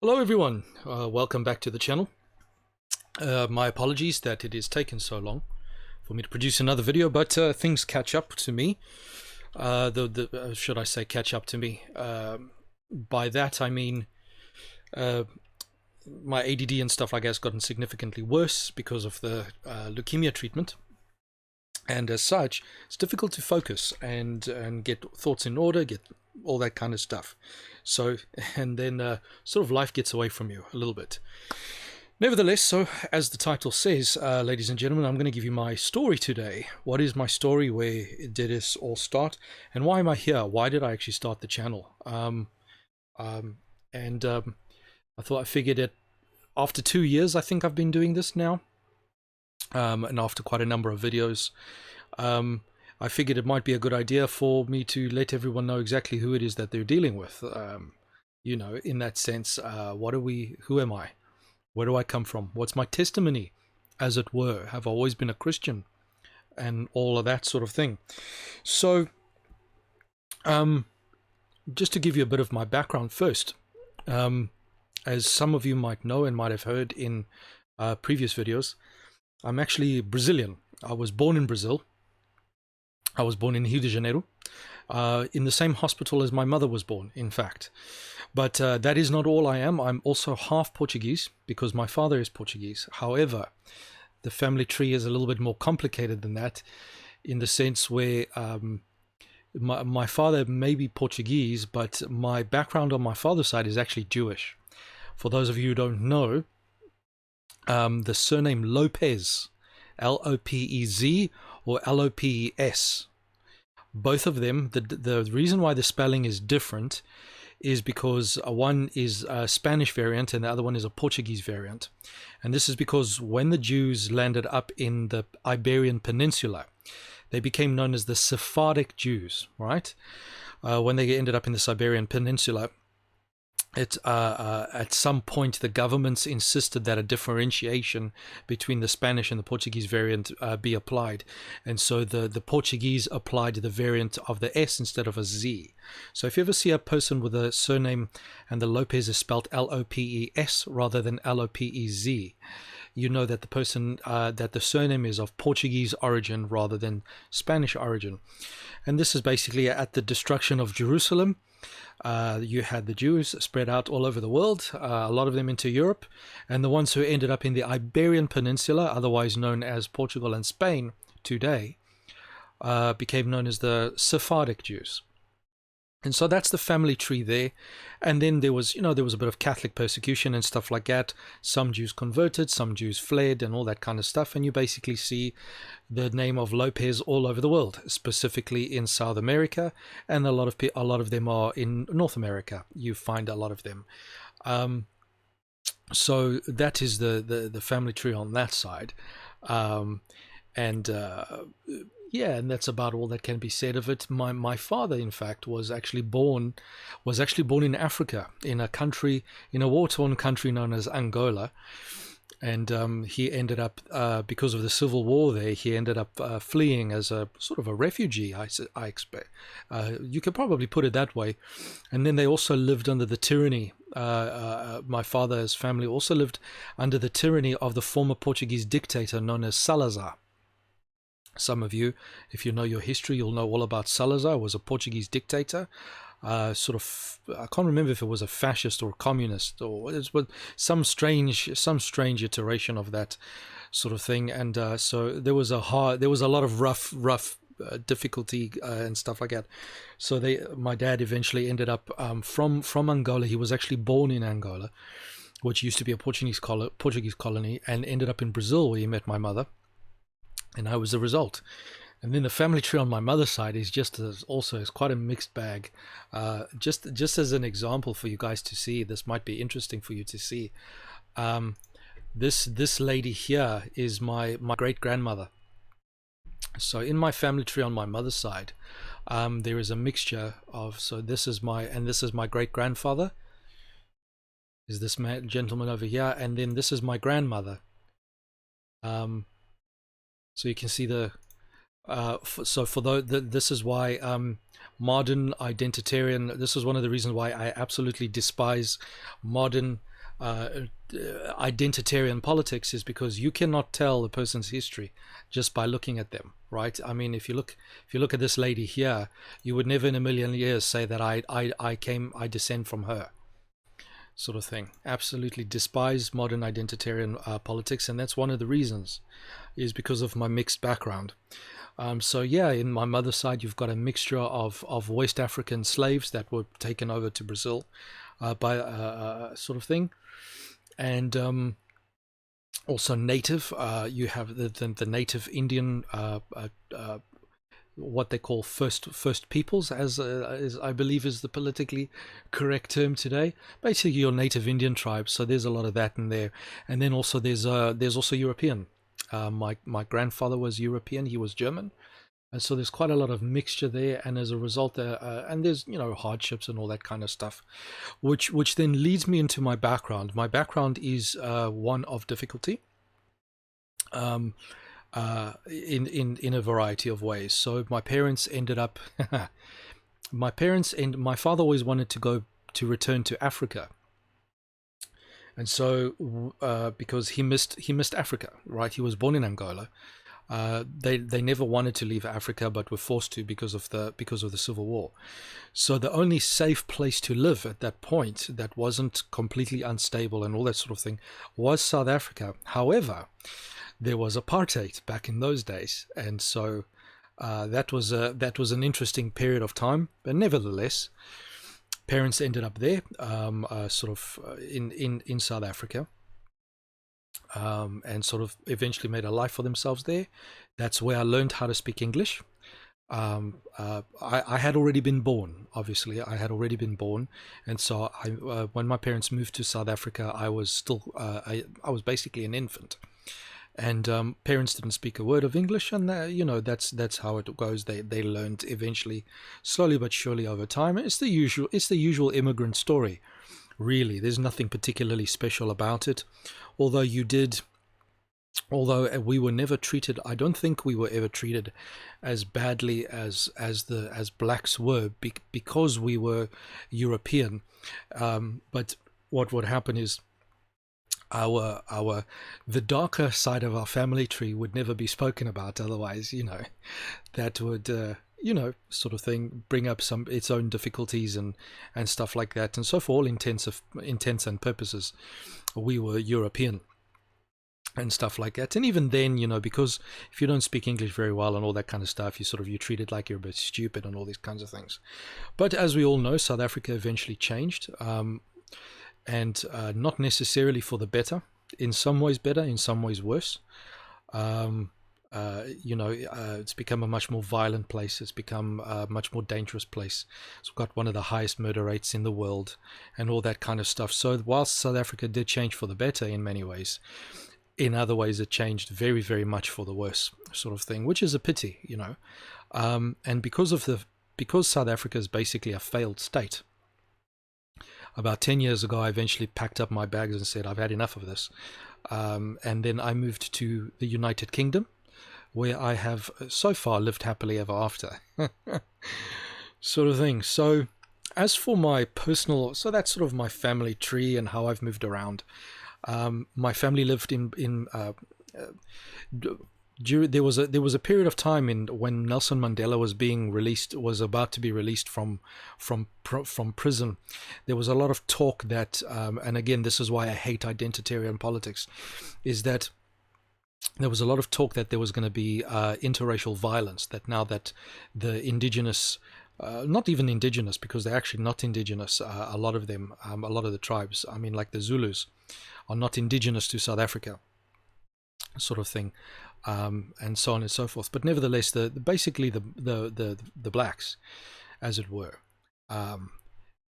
Hello everyone, welcome back to the channel. My apologies that it has taken so long for me to produce another video, but things catch up to me. Should I say catch up to me? By that I mean my ADD and stuff like that has gotten significantly worse because of the leukemia treatment. And as such, it's difficult to focus and get thoughts in order, get all that kind of stuff. So, and then sort of life gets away from you a little bit. Nevertheless, so as the title says, ladies and gentlemen, I'm going to give you my story today. What is my story? Where did this all start? And why am I here? Why did I actually start the channel? I figured that after 2 years, I think I've been doing this now. And after quite a number of videos, I figured it might be a good idea for me to let everyone know exactly who it is that they're dealing with. You know, in that sense, who am I? Where do I come from? What's my testimony, as it were? Have I always been a Christian? And all of that sort of thing. So, just to give you a bit of my background first, as some of you might know and might have heard in previous videos, I'm actually Brazilian. I was born in Brazil. I was born in Rio de Janeiro, in the same hospital as my mother was born, in fact. But that is not all I am. I'm also half Portuguese because my father is Portuguese. However, the family tree is a little bit more complicated than that, in the sense where my father may be Portuguese, but my background on my father's side is actually Jewish. For those of you who don't know, the surname Lopez, L-O-P-E-Z or L-O-P-E-S, both of them, the reason why the spelling is different is because one is a Spanish variant and the other one is a Portuguese variant. And this is because when the Jews landed up in the Iberian Peninsula, they became known as the Sephardic Jews, right? When they ended up in the Iberian Peninsula, at some point the governments insisted that a differentiation between the Spanish and the Portuguese variant be applied, and so the Portuguese applied the variant of the S instead of a Z. So if you ever see a person with a surname and the Lopez is spelled L-O-P-E-S rather than L-O-P-E-Z, you know that the person that the surname is of Portuguese origin rather than Spanish origin. And this is basically at the destruction of Jerusalem. You had the Jews spread out all over the world, a lot of them into Europe, and the ones who ended up in the Iberian Peninsula, otherwise known as Portugal and Spain today, became known as the Sephardic Jews. And so that's the family tree there. And then there was a bit of Catholic persecution and stuff like that. Some Jews converted, some Jews fled and all that kind of stuff. And you basically see the name of Lopez all over the world, specifically in South America. And a lot of them are in North America. You find a lot of them. So that is the family tree on that side. Yeah, and that's about all that can be said of it. My father, in fact, was actually born in Africa, in a war-torn country known as Angola, and he ended up because of the civil war there. He ended up fleeing as a sort of a refugee. I expect you could probably put it that way. And then they also lived under the tyranny. My father's family also lived under the tyranny of the former Portuguese dictator known as Salazar. Some of you, if you know your history, you'll know all about Salazar. Was a Portuguese dictator, I can't remember if it was a fascist or communist, or it was some strange iteration of that sort of thing. And so there was a lot of rough difficulty and stuff like that. So my dad eventually ended up from Angola. He was actually born in Angola, which used to be a Portuguese colony, and ended up in Brazil, where he met my mother. And I was the result. And then the family tree on my mother's side is is quite a mixed bag. Just as an example for you guys to see, this might be interesting for you to see. This lady here is my great grandmother. So in my family tree on my mother's side, there is a mixture of. So this is my great grandfather. Is this gentleman over here, and then this is my grandmother. So you can see this is why modern identitarian, this is one of the reasons why I absolutely despise modern uh, identitarian politics is because you cannot tell a person's history just by looking at them, right? I mean, if you look at this lady here, you would never in a million years say that I descend from her, sort of thing. Absolutely despise modern identitarian politics, and that's one of the reasons, is because of my mixed background. So yeah, in my mother's side, you've got a mixture of West African slaves that were taken over to Brazil by sort of thing, and also native. You have the native Indian, what they call first peoples, as I believe is the politically correct term today. Basically, your native Indian tribes. So there's a lot of that in there, and then also there's also European. My grandfather was European. He was German. And so there's quite a lot of mixture there, and as a result, and there's hardships and all that kind of stuff, which then leads me into my background. My background is one of difficulty, um, in a variety of ways. So my parents ended up, my parents and my father always wanted to return to Africa, and so because he missed Africa, right? He was born in Angola. They never wanted to leave Africa, but were forced to because of the civil war. So the only safe place to live at that point, that wasn't completely unstable and all that sort of thing, was South Africa. However, there was apartheid back in those days, and so that was an interesting period of time. But nevertheless, parents ended up there, sort of in South Africa, and sort of eventually made a life for themselves there. That's where I learned how to speak English. I had already been born, obviously. I had already been born. And so when my parents moved to South Africa, I was still, I was basically an infant. And parents didn't speak a word of English, and that's how it goes. They learned eventually, slowly but surely over time. It's the usual immigrant story, really. There's nothing particularly special about it. Although we were never treated, I don't think we were ever treated as badly as blacks were, because we were European. But what would happen is, the darker side of our family tree would never be spoken about. Otherwise, that would, sort of thing, bring up its own difficulties and stuff like that. And so for all intents and purposes, we were European and stuff like that. And even then, because if you don't speak English very well and all that kind of stuff, you're treated like you're a bit stupid and all these kinds of things. But as we all know, South Africa eventually changed, and not necessarily for the better. In some ways better, in some ways worse. It's become a much more violent place. It's become a much more dangerous place. It's got one of the highest murder rates in the world and all that kind of stuff. So whilst South Africa did change for the better in many ways, in other ways it changed very, very much for the worse, sort of thing, which is a pity, and because South Africa is basically a failed state. About 10 years ago, I eventually packed up my bags and said, I've had enough of this. And then I moved to the United Kingdom, where I have so far lived happily ever after. Sort of thing. So as for my personal, so that's sort of my family tree and how I've moved around. My family lived there was a period of time when Nelson Mandela was about to be released from prison. There was a lot of talk that, and again, this is why I hate identitarian politics, is that there was a lot of talk that there was going to be interracial violence, that now that the indigenous, not even indigenous, because they're actually not indigenous, a lot of them, a lot of the tribes, I mean, like the Zulus, are not indigenous to South Africa, sort of thing, and so on and so forth. But nevertheless, basically the blacks, as it were,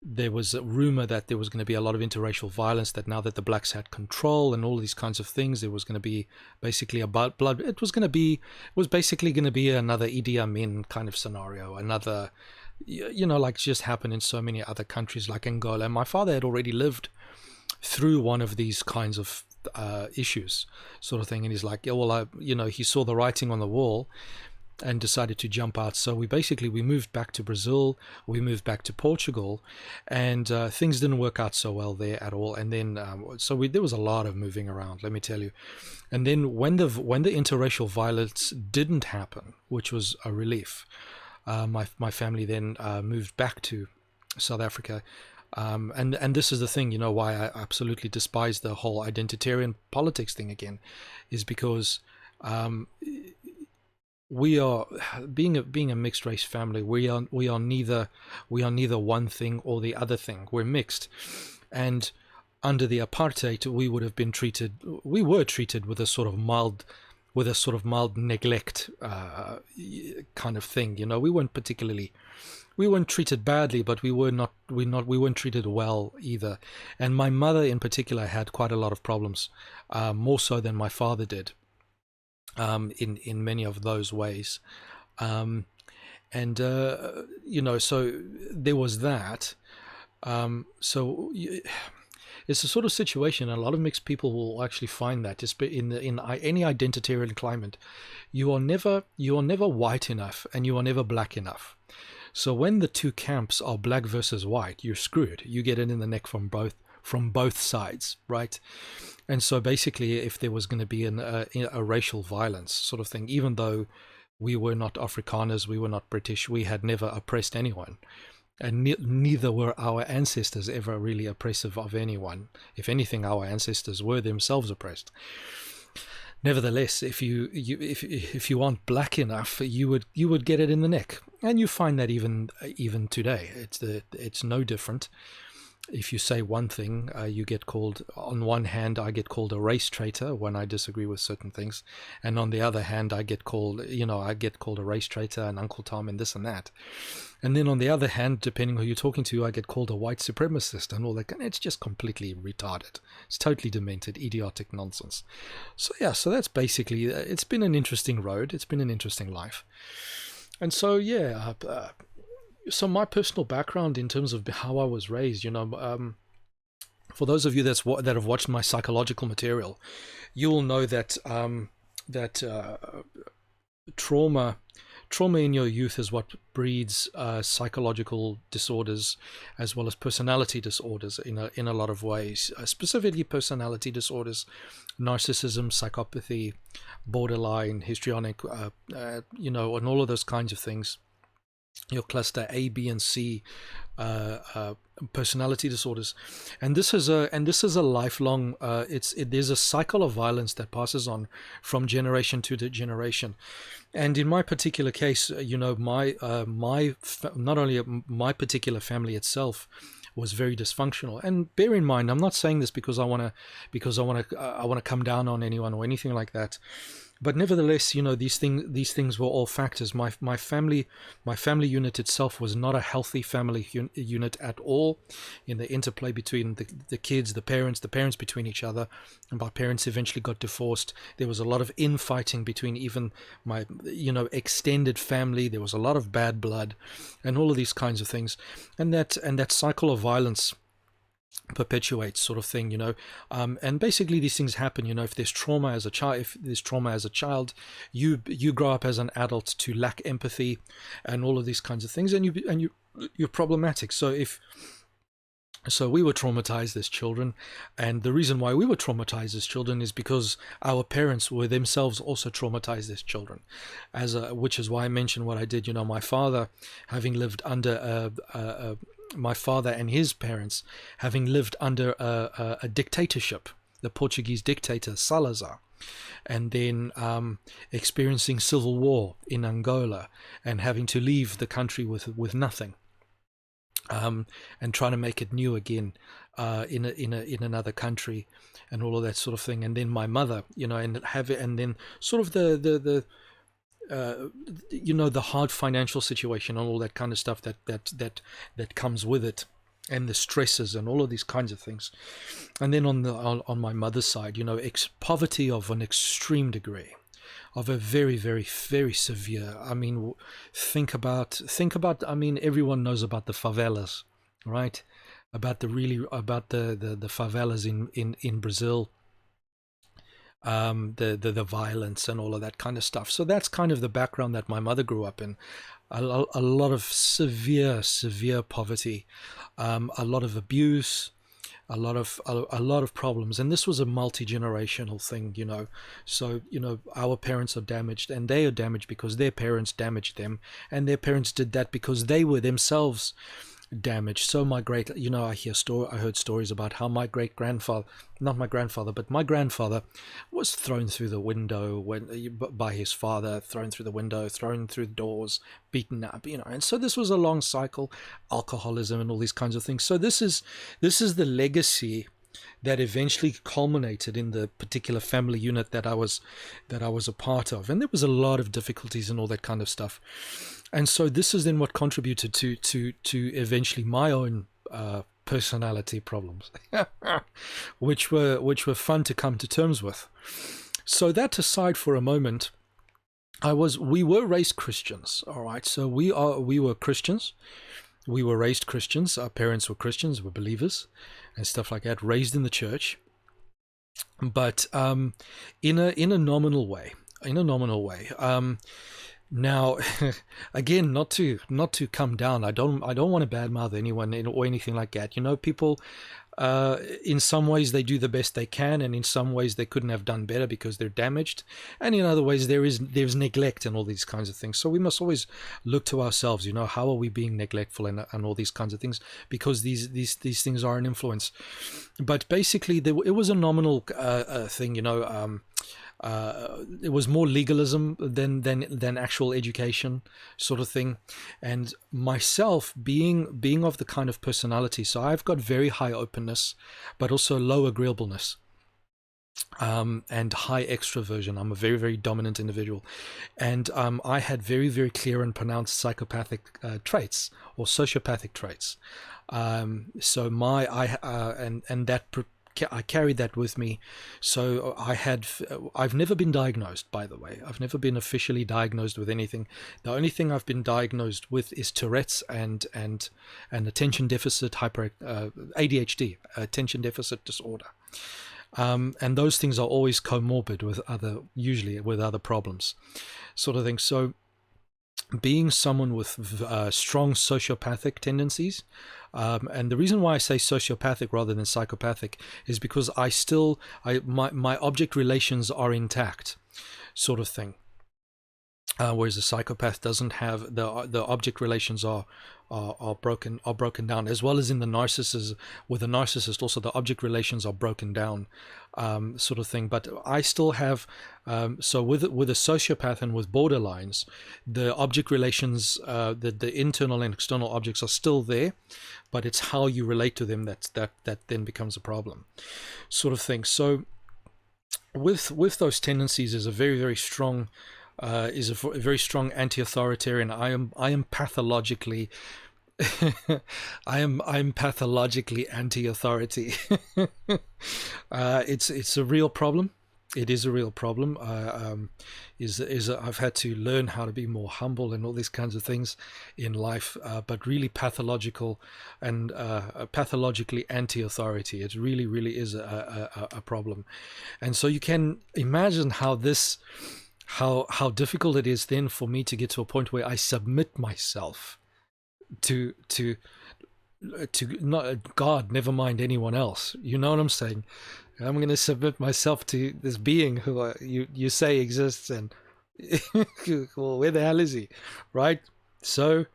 there was a rumor that there was going to be a lot of interracial violence, that now that the blacks had control and all these kinds of things, there was going to be basically a blood. It was basically going to be another Idi Amin kind of scenario, another, like just happened in so many other countries like Angola. And my father had already lived through one of these kinds of issues, sort of thing, and he's like, yeah, well, he saw the writing on the wall, and decided to jump out. So we moved back to Brazil, we moved back to Portugal, and things didn't work out so well there at all. And then there was a lot of moving around, let me tell you. And then when the interracial violence didn't happen, which was a relief, my family then moved back to South Africa. And this is the thing, why I absolutely despise the whole identitarian politics thing again, is because we are being a mixed race family. We are neither one thing or the other thing. We're mixed, and under the apartheid, we were treated with a sort of mild neglect kind of thing. We weren't treated badly, but we weren't treated well either. And my mother in particular had quite a lot of problems, more so than my father did, in many of those ways. And so there was that. So it's a sort of situation, and a lot of mixed people will actually find that in any identitarian climate, you are never white enough and you are never black enough. So when the two camps are black versus white, you're screwed. You get it in the neck from both sides, right? And so basically, if there was going to be a racial violence sort of thing, even though we were not Afrikaners, we were not British, we had never oppressed anyone. And neither were our ancestors ever really oppressive of anyone. If anything, our ancestors were themselves oppressed. Nevertheless, if you aren't black enough, you would get it in the neck, and you find that even today, it's no different. If you say one thing, you get called, on one hand, I get called a race traitor when I disagree with certain things. And on the other hand, I get called a race traitor and Uncle Tom and this and that. And then on the other hand, depending who you're talking to, I get called a white supremacist and all that. And it's just completely retarded. It's totally demented, idiotic nonsense. So yeah, so that's basically, it's been an interesting road. It's been an interesting life. And so, yeah, so my personal background in terms of how I was raised, for those of you that have watched my psychological material, you will know that trauma in your youth is what breeds psychological disorders as well as personality disorders in a lot of ways. Specifically, personality disorders, narcissism, psychopathy, borderline, histrionic, and all of those kinds of things. Your cluster A, B, and C personality disorders, and this is a lifelong. There's a cycle of violence that passes on from generation to generation, and in my particular case, not only my particular family itself was very dysfunctional. And bear in mind, I'm not saying this because I want to come down on anyone or anything like that. But nevertheless, these things were all factors. My family unit itself was not a healthy family unit at all. In the interplay between the kids, the parents between each other, and my parents eventually got divorced. There was a lot of infighting between even my extended family. There was a lot of bad blood, and all of these kinds of things, and that cycle of violence perpetuates, sort of thing, and basically these things happen. If there's trauma as a child, you grow up as an adult to lack empathy and all of these kinds of things, and you're problematic. So we were traumatized as children, and the reason why we were traumatized as children is because our parents were themselves also traumatized as children, which is why I mentioned what I did. My father, having lived under my father and his parents having lived under a dictatorship, the Portuguese dictator Salazar, and then experiencing civil war in Angola and having to leave the country with nothing, and trying to make it new again in another country, and all of that sort of thing. And then my mother, and then sort of the hard financial situation and all that kind of stuff that comes with it, and the stresses and all of these kinds of things. And then on my mother's side, poverty of an extreme degree, of a very, very, very severe. I mean, think about. I mean, everyone knows about the favelas, right? About the favelas in Brazil. the violence and all of that kind of stuff. So that's kind of the background that my mother grew up in. A lot of severe poverty, a lot of abuse, a lot of problems, and this was a multi-generational thing, so our parents are damaged, and they are damaged because their parents damaged them, and their parents did that because they were themselves damaged. So I heard stories about how my great grandfather, not my grandfather, but my grandfather, was thrown through the window by his father, thrown through the window, thrown through the doors, beaten up, and so this was a long cycle, alcoholism and all these kinds of things. So this is the legacy that eventually culminated in the particular family unit that I was a part of, and there was a lot of difficulties and all that kind of stuff. And so this is then what contributed to eventually my own personality problems, which were fun to come to terms with. So that aside for a moment, we were raised Christians, all right. So we were Christians. We were raised Christians. Our parents were Christians, were believers, and stuff like that. Raised in the church, but in a nominal way. Now, again, not to come down. I don't want to badmouth anyone or anything like that. People, in some ways they do the best they can, and in some ways they couldn't have done better because they're damaged, and in other ways there's neglect and all these kinds of things. So we must always look to ourselves. How are we being neglectful and all these kinds of things, because these things are an influence. But basically, it was a nominal thing. It was more legalism than actual education, sort of thing. And myself being of the kind of personality, so I've got very high openness, but also low agreeableness, and high extroversion. I'm a very, very dominant individual, and I had very, very clear and pronounced psychopathic traits or sociopathic traits. I carried that with me. So I've never been diagnosed, by the way. I've never been officially diagnosed with anything. The only thing I've been diagnosed with is Tourette's and attention deficit ADHD, attention deficit disorder. And those things are always comorbid usually with other problems, sort of thing. So being someone with strong sociopathic tendencies, and the reason why I say sociopathic rather than psychopathic is because my object relations are intact, sort of thing. Whereas a psychopath doesn't have the object relations are broken down, as well as in the narcissist. With a narcissist, also the object relations are broken down, sort of thing. But I still have so with a sociopath and with borderlines, the object relations, the internal and external objects are still there, but it's how you relate to them that then becomes a problem, sort of thing. So with those tendencies is a very, very strong. Is a very strong anti-authoritarian. I am pathologically, I am pathologically anti-authority. It's a real problem. It is a real problem. I've had to learn how to be more humble and all these kinds of things in life, but really pathological and pathologically anti-authority. It really, really is a problem. And so you can imagine how difficult it is then for me to get to a point where I submit myself to not God, never mind anyone else. You know what I'm saying? I'm going to submit myself to this being who you say exists, and well, where the hell is he, right? So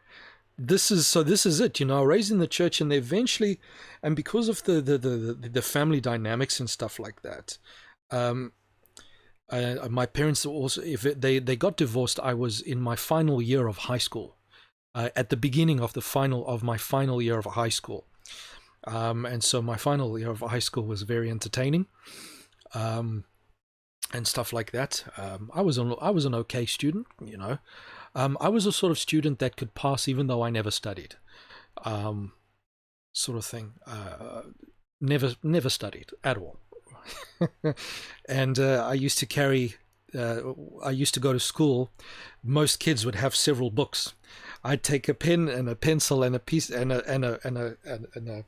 this is it, raised in the church, and eventually, and because of the family dynamics and stuff like that. My parents also, if they got divorced, I was in my final year of high school, at the beginning of my final year of high school, and so my final year of high school was very entertaining, and stuff like that. I was an okay student, I was a sort of student that could pass even though I never studied, sort of thing. Never studied at all. And I used to go to school. Most kids would have several books. I'd take a pen and a pencil and a piece and a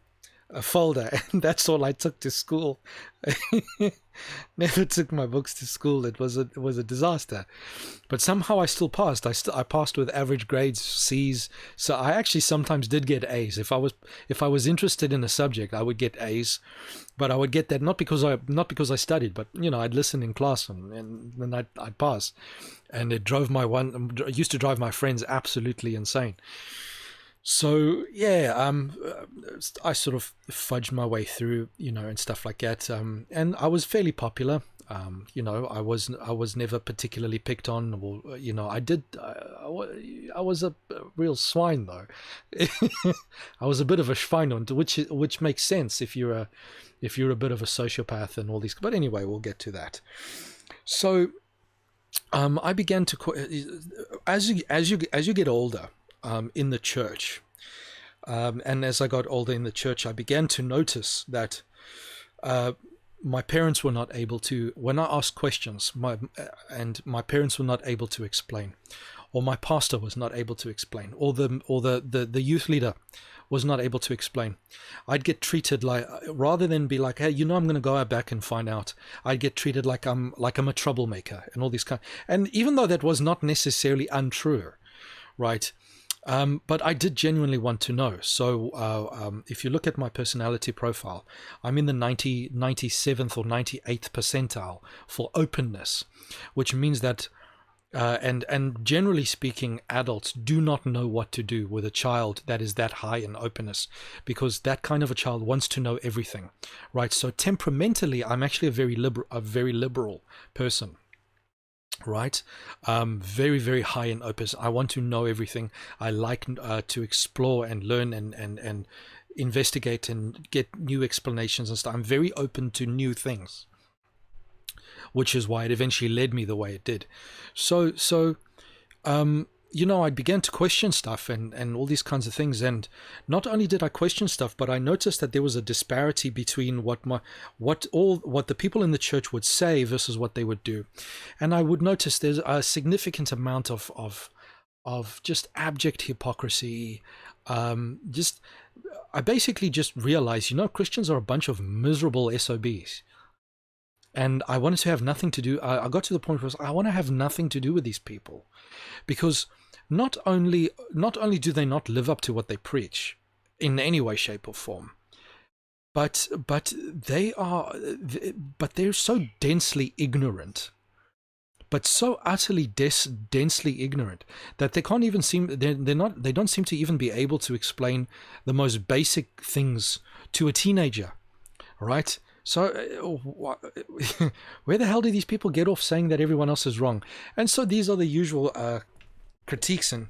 a folder, and that's all I took to school. Never took my books to school. It was a disaster, but somehow I still passed. I passed with average grades, C's. So I actually sometimes did get A's. If I was interested in a subject, I would get A's, but I would get that not because I studied, but I'd listen in class, and then I'd pass, and it used to drive my friends absolutely insane. So yeah, I sort of fudged my way through, and stuff like that. And I was fairly popular. I was never particularly picked on, or I did. I was a real swine though. I was a bit of a Schweinhund, which makes sense if you're a bit of a sociopath and all these. But anyway, we'll get to that. So I began to as you get older in the church, and as I got older in the church, I began to notice that uh, my parents were not able to, when I asked questions, my parents were not able to explain, or my pastor was not able to explain, or the youth leader was not able to explain. I'd get treated like, rather than be like, hey, I'm going to go back and find out, I'd get treated like I'm a troublemaker and all these kind. And even though that was not necessarily untrue, right? But I did genuinely want to know. So if you look at my personality profile, I'm in the 97th or 98th percentile for openness, which means that, and generally speaking, adults do not know what to do with a child that is that high in openness, because that kind of a child wants to know everything, right? So temperamentally, I'm actually a very liberal person. Right, very, very high in openness. I want to know everything. I like to explore and learn and investigate and get new explanations and stuff. I'm very open to new things, which is why it eventually led me the way it did. So I began to question stuff and all these kinds of things. And not only did I question stuff, but I noticed that there was a disparity between what the people in the church would say versus what they would do. And I would notice there's a significant amount of just abject hypocrisy. Just I basically just realized, Christians are a bunch of miserable SOBs. And I wanted to have nothing to do. I got to the point where I want to have nothing to do with these people, because not only do they not live up to what they preach in any way, shape, or form, but they're so densely ignorant, but so utterly densely ignorant, that they can't even seem they don't seem to even be able to explain the most basic things to a teenager, right? So where the hell do these people get off saying that everyone else is wrong? And so these are the usual critiques and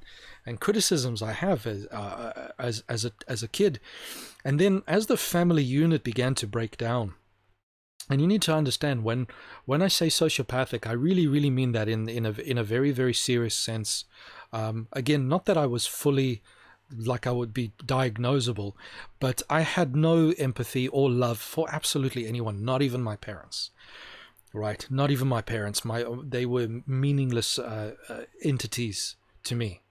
criticisms I have as a kid. And then as the family unit began to break down, and you need to understand, when I say sociopathic, I really mean that in a very, very serious sense. Again, not that I was fully, like, I would be diagnosable, but I had no empathy or love for absolutely anyone, not even my parents. Right, not even my parents. They were meaningless entities to me.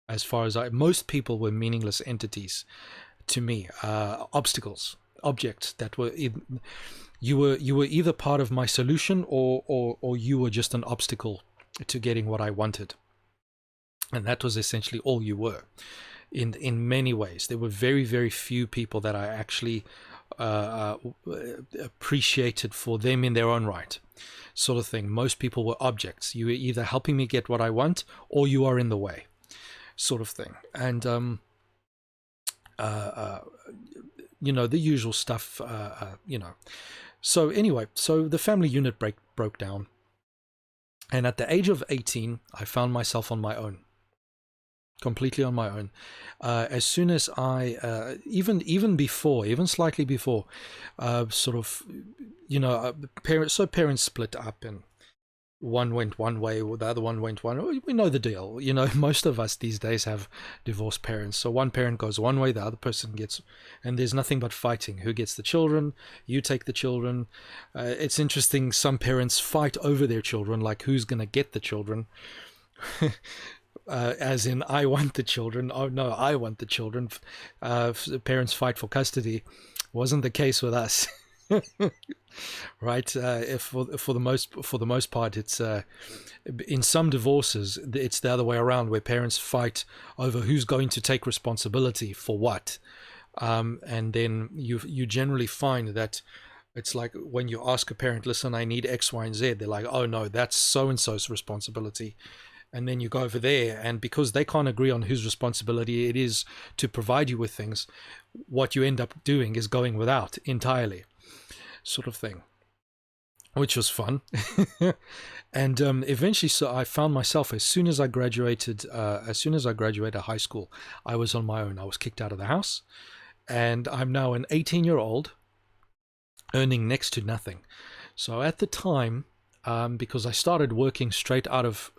As far as most people were meaningless entities to me, objects that were you were either part of my solution, or you were just an obstacle to getting what I wanted, and that was essentially all you were. In many ways, there were very, very few people that I actually appreciated for them in their own right, sort of thing. Most people were objects. You were either helping me get what I want, or you are in the way, sort of thing. And the usual stuff. So anyway, so the family unit broke down, and at the age of 18, I found myself on my own. Completely on my own. As soon as I, even slightly before, sort of, parents split up, and one went one way, or the other one went one. We know the deal. Most of us these days have divorced parents. So one parent goes one way, the other person gets, and there's nothing but fighting. Who gets the children? You take the children. It's interesting. Some parents fight over their children, like who's going to get the children. As in, I want the children. Oh no, I want the children. Parents fight for custody, Wasn't the case with us. Right? If for the most part, it's in some divorces, it's the other way around, where parents fight over who's going to take responsibility for what. And then you generally find that it's like when you ask a parent, listen, I need X, Y, and Z, they're like, oh no, that's so and so's responsibility. And then you go over there, and because they can't agree on whose responsibility it is to provide you with things, what you end up doing is going without entirely, sort of thing, which was fun. And eventually, so I found myself, as soon as I graduated high school, I was on my own. I was kicked out of the house, and I'm now an 18-year-old earning next to nothing. So at the time, because I started working straight out of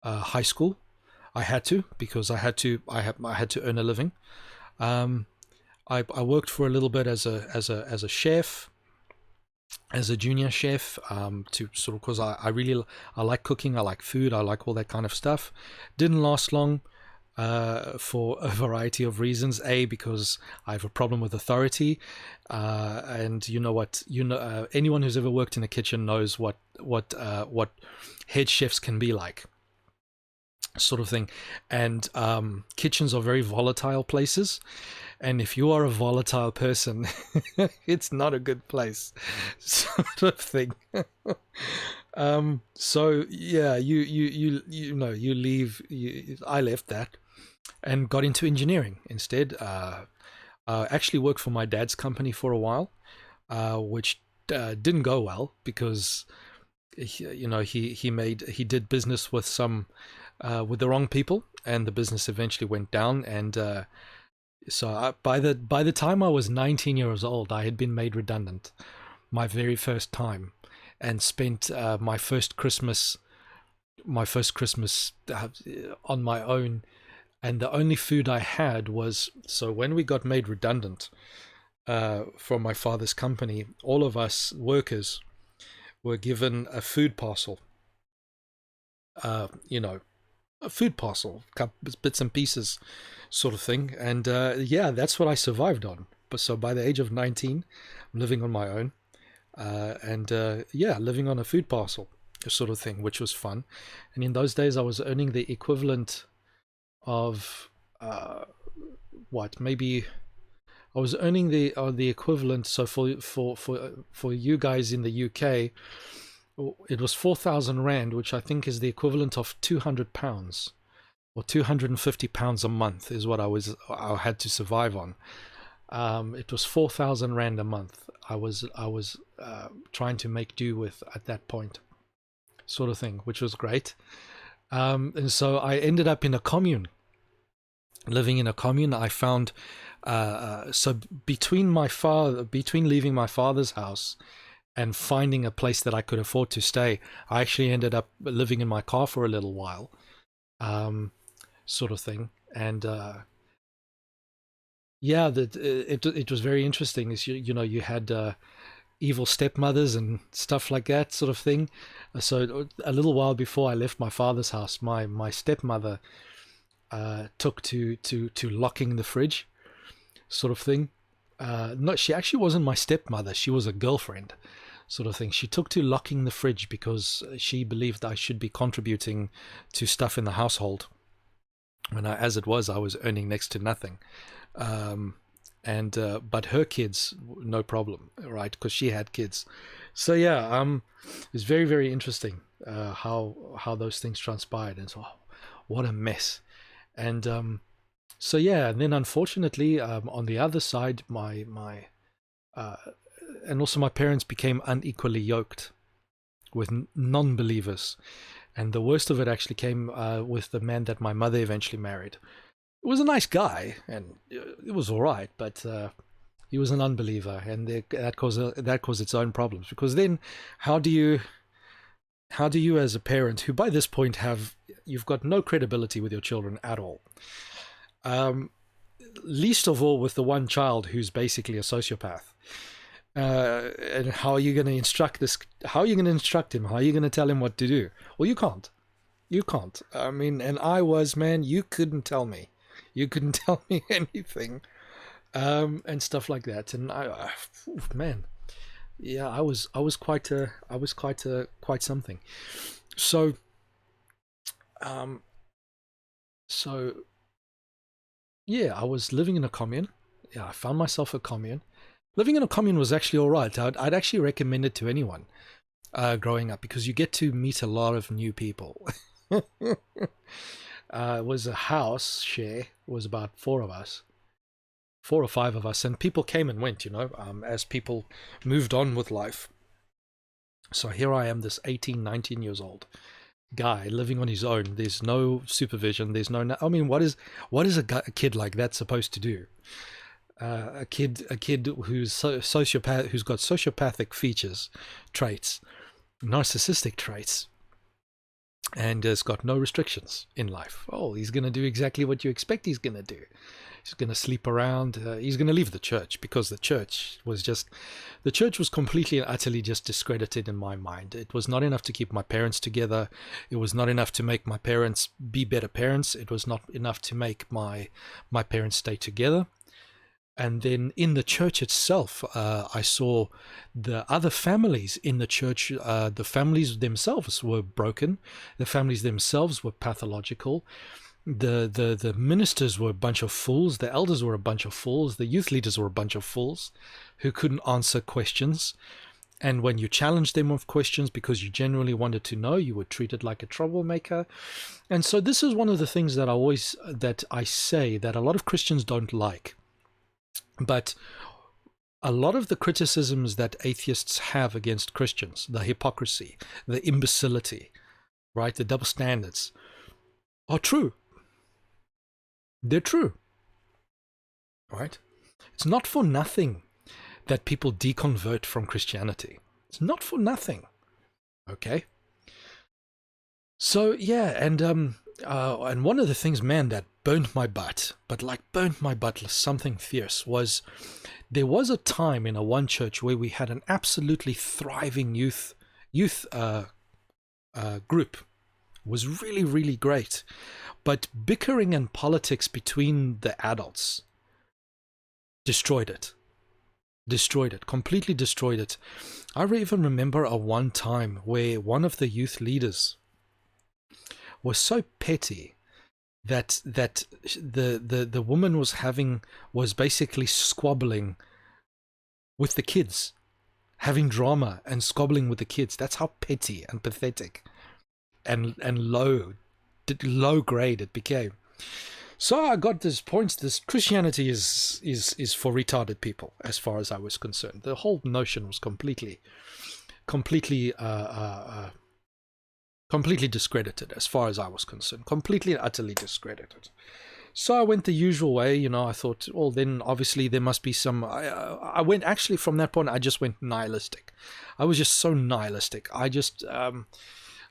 high school, I had to, because I had to earn a living. I worked for a little bit as a chef, as a junior chef, to sort of, because I like cooking, I like food, I like all that kind of stuff. Didn't last long, for a variety of reasons. A, because I have a problem with authority, and you know what, anyone who's ever worked in a kitchen knows what head chefs can be like, sort of thing. And kitchens are very volatile places, and if you are a volatile person, it's not a good place, sort of thing. So yeah, you leave. I left that and got into engineering instead. I actually worked for my dad's company for a while, which didn't go well, because he did business with with the wrong people, and the business eventually went down. And so by the time I was 19 years old, I had been made redundant, my very first time, and spent my first Christmas on my own. And the only food I had was, so when we got made redundant from my father's company, all of us workers were given a food parcel. A food parcel, bits and pieces, sort of thing. And yeah, that's what I survived on. But so by the age of 19, I'm living on my own, and yeah, living on a food parcel, sort of thing, which was fun. And in those days, I was earning the equivalent of maybe I was earning the equivalent. So for you guys in the UK, it was 4,000 rand, which I think is the equivalent of £200 or £250 a month, is what I had to survive on. It was 4,000 rand a month. I was trying to make do with at that point, sort of thing, which was great. And so I ended up in a commune. Living in a commune, I found so between leaving my father's house and finding a place that I could afford to stay, I actually ended up living in my car for a little while, sort of thing. And yeah, it was very interesting. Is you had evil stepmothers and stuff like that, sort of thing. So a little while before I left my father's house, my stepmother took to locking the fridge, sort of thing. No, she actually wasn't my stepmother. She was a girlfriend, sort of thing. She took to locking the fridge because she believed I should be contributing to stuff in the household, when as it was, I was earning next to nothing. But her kids, no problem, right? Because she had kids. So yeah, it's very, very interesting how those things transpired. And so, what a mess. And so yeah, and then unfortunately, on the other side, my and also my parents became unequally yoked with non-believers, and the worst of it actually came with the man that my mother eventually married. It was a nice guy, and it was all right, but he was an unbeliever, and that caused its own problems. Because then, how do you as a parent, who by this point you've got no credibility with your children at all, least of all with the one child who's basically a sociopath, and how are you going to instruct this? How are you going to instruct him? How are you going to tell him what to do? Well, you can't. I mean, and you couldn't tell me anything. and stuff like that. And man, yeah, I was quite something. So, um, so yeah, I was living in a commune. Yeah, I found myself a commune. Living in a commune was actually all right. I'd actually recommend it to anyone growing up, because you get to meet a lot of new people. It was a house share. It was about four of us, four or five of us, and people came and went, as people moved on with life. So here I am, this 18, 19 years old guy living on his own. There's no supervision. There's no. I mean, what is a kid like that supposed to do? A kid who's sociopath, who's got sociopathic features, traits, narcissistic traits, and has got no restrictions in life. Oh, he's going to do exactly what you expect he's going to do. He's going to sleep around. He's going to leave the church, because the church was completely and utterly just discredited in my mind. It was not enough to keep my parents together. It was not enough to make my parents be better parents. It was not enough to make my parents stay together. And then in the church itself, I saw the other families in the church. The families themselves were broken. The families themselves were pathological. The ministers were a bunch of fools. The elders were a bunch of fools. The youth leaders were a bunch of fools who couldn't answer questions. And when you challenged them with questions because you genuinely wanted to know, you were treated like a troublemaker. And so this is one of the things that I say that a lot of Christians don't like. But a lot of the criticisms that atheists have against Christians, the hypocrisy, the imbecility, right, the double standards, are true. They're true, right? It's not for nothing that people deconvert from Christianity. It's not for nothing, okay? So yeah, and one of the things, man, that burnt my butt, but like burnt my butt something fierce, was there was a time in a one church where we had an absolutely thriving youth group. It was really, really great, but bickering and politics between the adults destroyed it. Completely destroyed it. I even remember a one time where one of the youth leaders was so petty that the woman was basically squabbling with the kids, having drama and squabbling with the kids. That's how petty and pathetic and low grade it became. So I got this point: this Christianity is for retarded people, as far as I was concerned. The whole notion was completely discredited, as far as I was concerned. Completely and utterly discredited. So I went the usual way, I thought, well, then obviously there must be some. I went, actually, from that point, I just went nihilistic. I was just so nihilistic.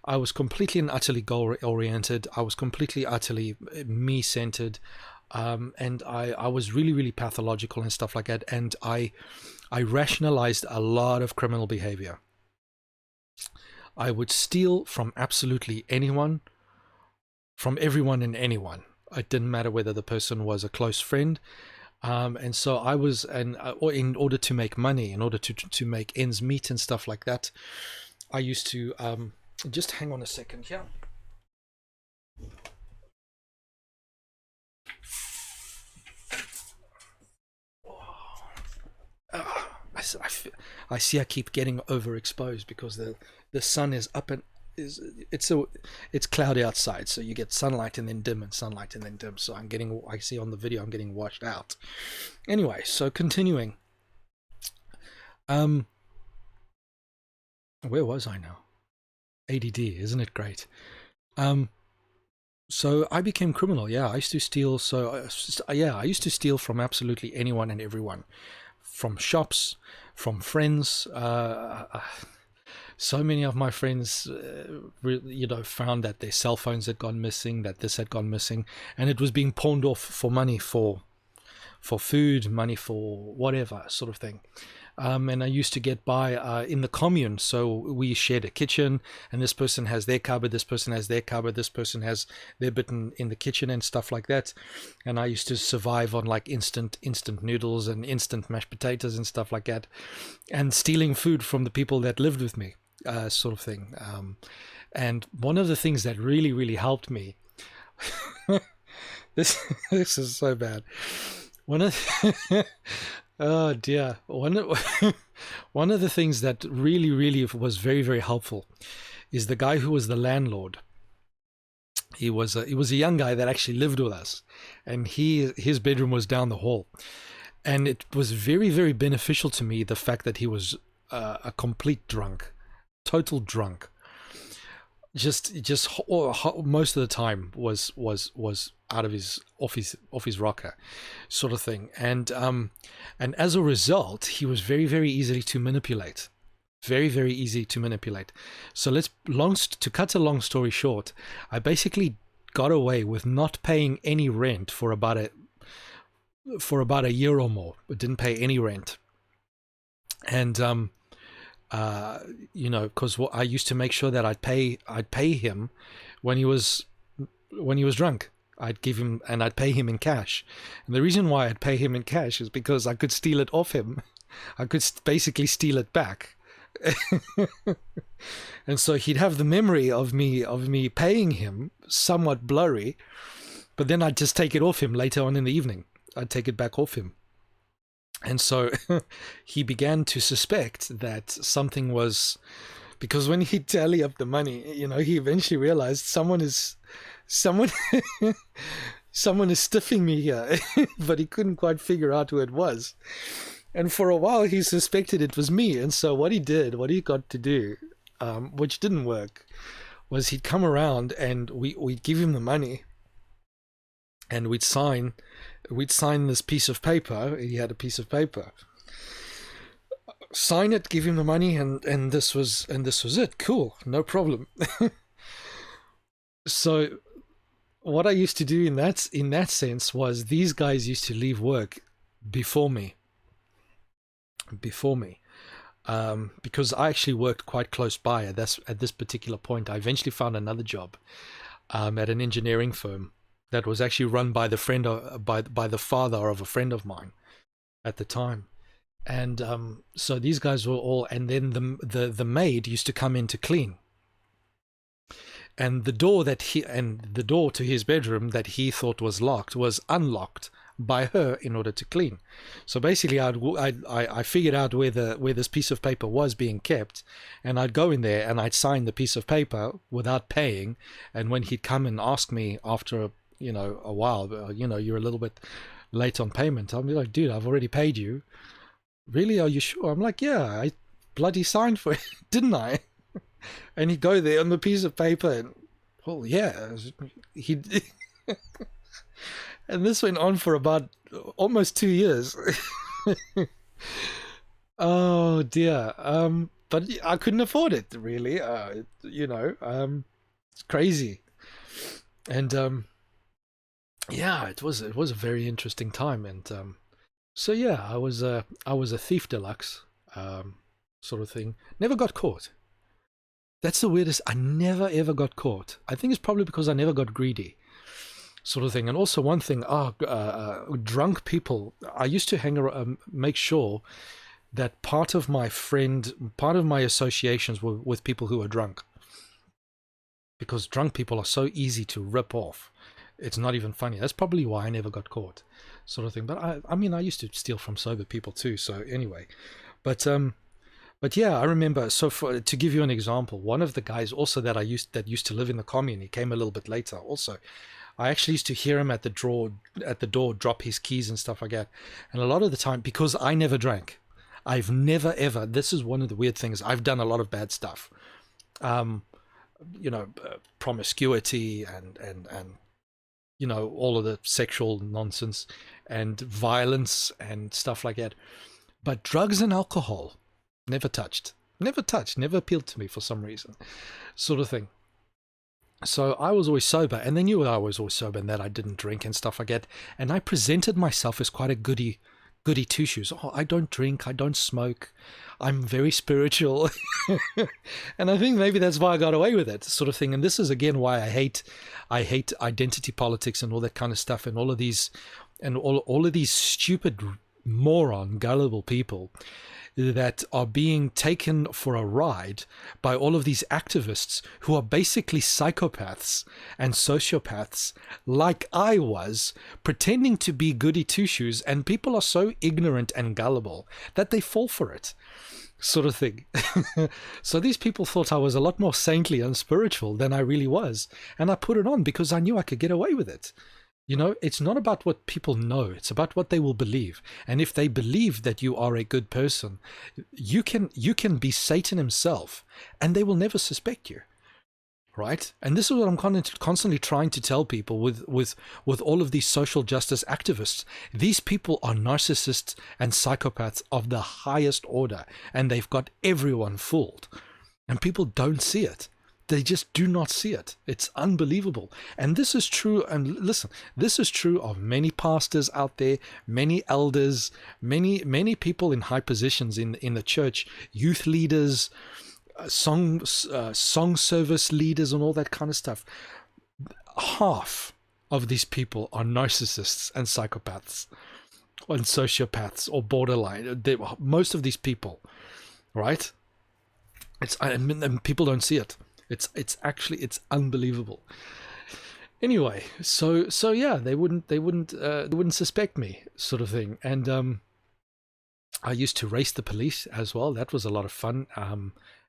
I was completely and utterly goal-oriented. I was completely, utterly me-centered. And I was really, really pathological and stuff like that. And I rationalized a lot of criminal behavior. I would steal from absolutely anyone, from everyone and anyone. It didn't matter whether the person was a close friend. And so I was, or in order to make money, in order to make ends meet and stuff like that, I used to, just hang on a second here. I see I keep getting overexposed because the sun is up, and it's cloudy outside, so you get sunlight and then dim and sunlight and then dim. So I see on the video I'm getting washed out. Anyway, so continuing. Where was I now? ADD, isn't it great? So I became criminal. Yeah, I used to steal. I used to steal from absolutely anyone and everyone, from shops, from friends. So many of my friends, found that their cell phones had gone missing, that this had gone missing, and it was being pawned off for money, for food, money for whatever sort of thing. and I used to get by in the commune. So we shared a kitchen, and this person has their cupboard, this person has their cupboard, this person has their bit in the kitchen and stuff like that. And I used to survive on like instant noodles and instant mashed potatoes and stuff like that, and stealing food from the people that lived with me, sort of thing. And one of the things that really helped me, this this is so bad. One of oh dear, one of the things that really was very helpful is the guy who was the landlord. He was a young guy that actually lived with us, and his bedroom was down the hall, and it was very beneficial to me, the fact that he was a complete drunk, total drunk. Just most of the time was out of his off his rocker, sort of thing. And as a result, he was very easily to manipulate, very easy to manipulate. So to cut a long story short, I basically got away with not paying any rent for about a year or more. I didn't pay any rent. And because I used to make sure that I'd pay him when he was drunk. I'd give him, and I'd pay him in cash. And the reason why I'd pay him in cash is because I could steal it off him. I could basically steal it back. And so he'd have the memory of me paying him somewhat blurry, but then I'd just take it off him later on in the evening. I'd take it back off him. And so he began to suspect that something was, because when he'd tally up the money, he eventually realized someone is stiffing me here, but he couldn't quite figure out who it was. And for a while he suspected it was me. And so what he got to do, which didn't work, was he'd come around and we'd give him the money, and we'd sign this piece of paper. He had a piece of paper. Sign it, give him the money, and this was it. Cool, no problem. So what I used to do in that sense was, these guys used to leave work before me. Because I actually worked quite close by at this particular point. I eventually found another job at an engineering firm that was actually run by the father of a friend of mine at the time. And so these guys were all, and then the maid used to come in to clean. And the door to his bedroom that he thought was locked was unlocked by her in order to clean. So basically I figured out where this piece of paper was being kept, and I'd go in there and I'd sign the piece of paper without paying. And when he'd come and ask me after a while, you're a little bit late on payment, I'll be like, dude, I've already paid you. Really? Are you sure? I'm like, yeah, I bloody signed for it, didn't I? And he'd go there on the piece of paper and, well, yeah, he and this went on for about almost 2 years. Oh dear. But I couldn't afford it, really. It's crazy. And yeah, it was a very interesting time. And so yeah, I was a thief deluxe, sort of thing. Never got caught. That's the weirdest. I never ever got caught. I think it's probably because I never got greedy, sort of thing. And also one thing, drunk people. I used to hang around, make sure that part of my associations were with people who are drunk, because drunk people are so easy to rip off. It's not even funny. That's probably why I never got caught, sort of thing. But I mean, I used to steal from sober people too. So anyway, but yeah, I remember. So to give you an example, one of the guys also that used to live in the commune, he came a little bit later. Also, I actually used to hear him at the door drop his keys and stuff like that. And a lot of the time, because I never drank, I've never ever. This is one of the weird things. I've done a lot of bad stuff, promiscuity and all of the sexual nonsense and violence and stuff like that. But drugs and alcohol, never touched, never appealed to me for some reason, sort of thing. So I was always sober, and they knew I was always sober and that I didn't drink and stuff like that. And I presented myself as quite a goody goody two shoes. Oh, I don't drink, I don't smoke, I'm very spiritual. And I think maybe that's why I got away with it, sort of thing. And this is again why I hate identity politics and all that kind of stuff, and all of these, and all of these stupid moron gullible people that are being taken for a ride by all of these activists who are basically psychopaths and sociopaths, like I was, pretending to be goody two-shoes, and people are so ignorant and gullible that they fall for it, sort of thing. So these people thought I was a lot more saintly and spiritual than I really was, and I put it on because I knew I could get away with it. It's not about what people know, it's about what they will believe. And if they believe that you are a good person, you can be Satan himself, and they will never suspect you. Right? And this is what I'm constantly trying to tell people with all of these social justice activists. These people are narcissists and psychopaths of the highest order, and they've got everyone fooled. And people don't see it. They just do not see it. It's unbelievable. And this is true. And listen, this is true of many pastors out there, many elders, many people in high positions in the church, youth leaders, song service leaders, and all that kind of stuff. Half of these people are narcissists and psychopaths and sociopaths or borderline. Most of these people, right? And people don't see it. It's unbelievable. Anyway, so yeah, they wouldn't suspect me, sort of thing. And I used to race the police as well. That was a lot of fun.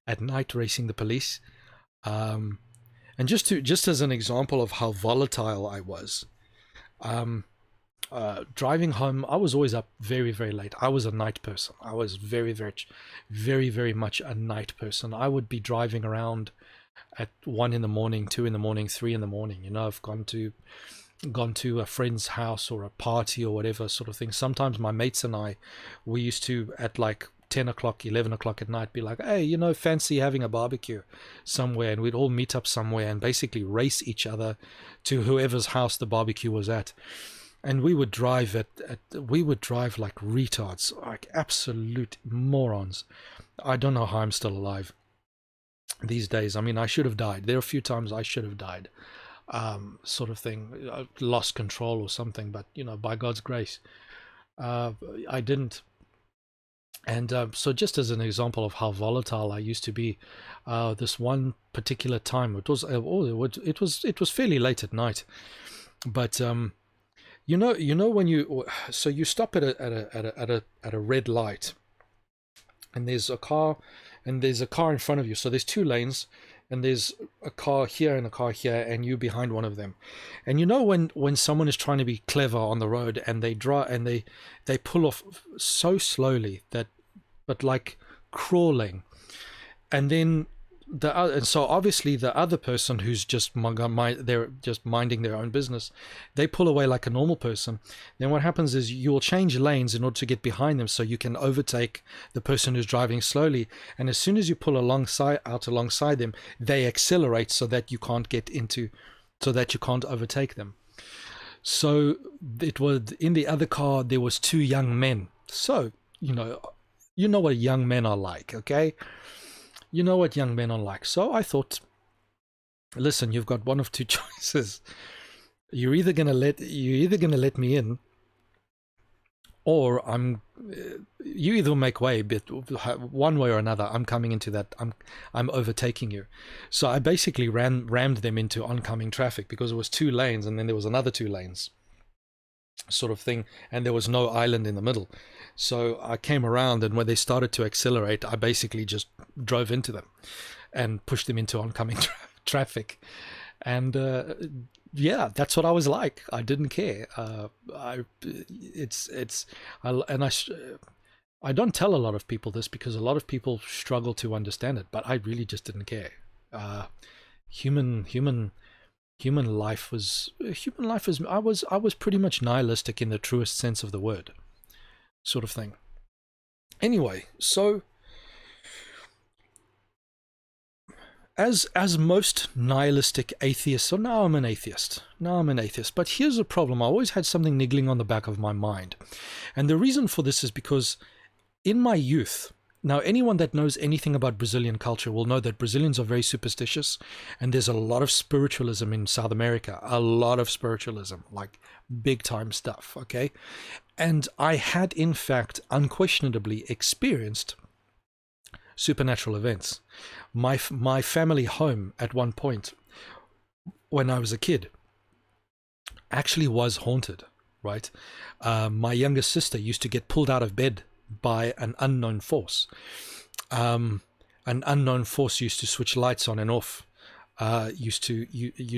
At night, racing the police. And just as an example of how volatile I was, driving home, I was always up very, very late. I was a night person. I was very, very, very, very much a night person. I would be driving around at 1 in the morning, 2 in the morning, 3 in the morning. I've gone to a friend's house or a party or whatever sort of thing. Sometimes my mates and I, we used to, at like 10 o'clock, 11 o'clock at night, be like, hey, fancy having a barbecue somewhere, and we'd all meet up somewhere and basically race each other to whoever's house the barbecue was at. And we would drive we would drive like retards, like absolute morons. I don't know how I'm still alive these days. I mean, I should have died. There are a few times I should have died, sort of thing. I lost control or something, but by God's grace, I didn't. And so just as an example of how volatile I used to be, this one particular time, it was fairly late at night, but when you stop at a red light, and there's a car in front of you. So there's two lanes, and there's a car here and a car here, and you behind one of them. And when someone is trying to be clever on the road, and they drive and they pull off so slowly but like crawling, and then so obviously the other person who's they're just minding their own business, they pull away like a normal person. Then what happens is you will change lanes in order to get behind them so you can overtake the person who's driving slowly. And as soon as you pull alongside them, they accelerate so that you can't overtake them. So it was, in the other car there was two young men. So you know what young men are like, okay? You know what young men are like. So I thought, listen, you've got one of two choices. You're either gonna let me in, or you either make way, but one way or another, I'm coming into that. I'm overtaking you. So I basically rammed them into oncoming traffic, because it was two lanes, and then there was another two lanes, sort of thing, and there was no island in the middle. So I came around, and when they started to accelerate, I basically just drove into them and pushed them into oncoming traffic. And yeah, that's what I was like. I didn't care. I don't tell a lot of people this, because a lot of people struggle to understand it, but I really just didn't care. Human life is I was pretty much nihilistic in the truest sense of the word, sort of thing. Anyway, so as most nihilistic atheists, so now I'm an atheist. But here's a problem. I always had something niggling on the back of my mind. And the reason for this is because in my youth, now anyone that knows anything about Brazilian culture will know that Brazilians are very superstitious, and there's a lot of spiritualism in South America, a lot of spiritualism, like big time stuff, okay? And I had in fact unquestionably experienced supernatural events. My family home at one point when I was a kid actually was haunted, right? My younger sister used to get pulled out of bed by an unknown force. An unknown force used to switch lights on and off. You'd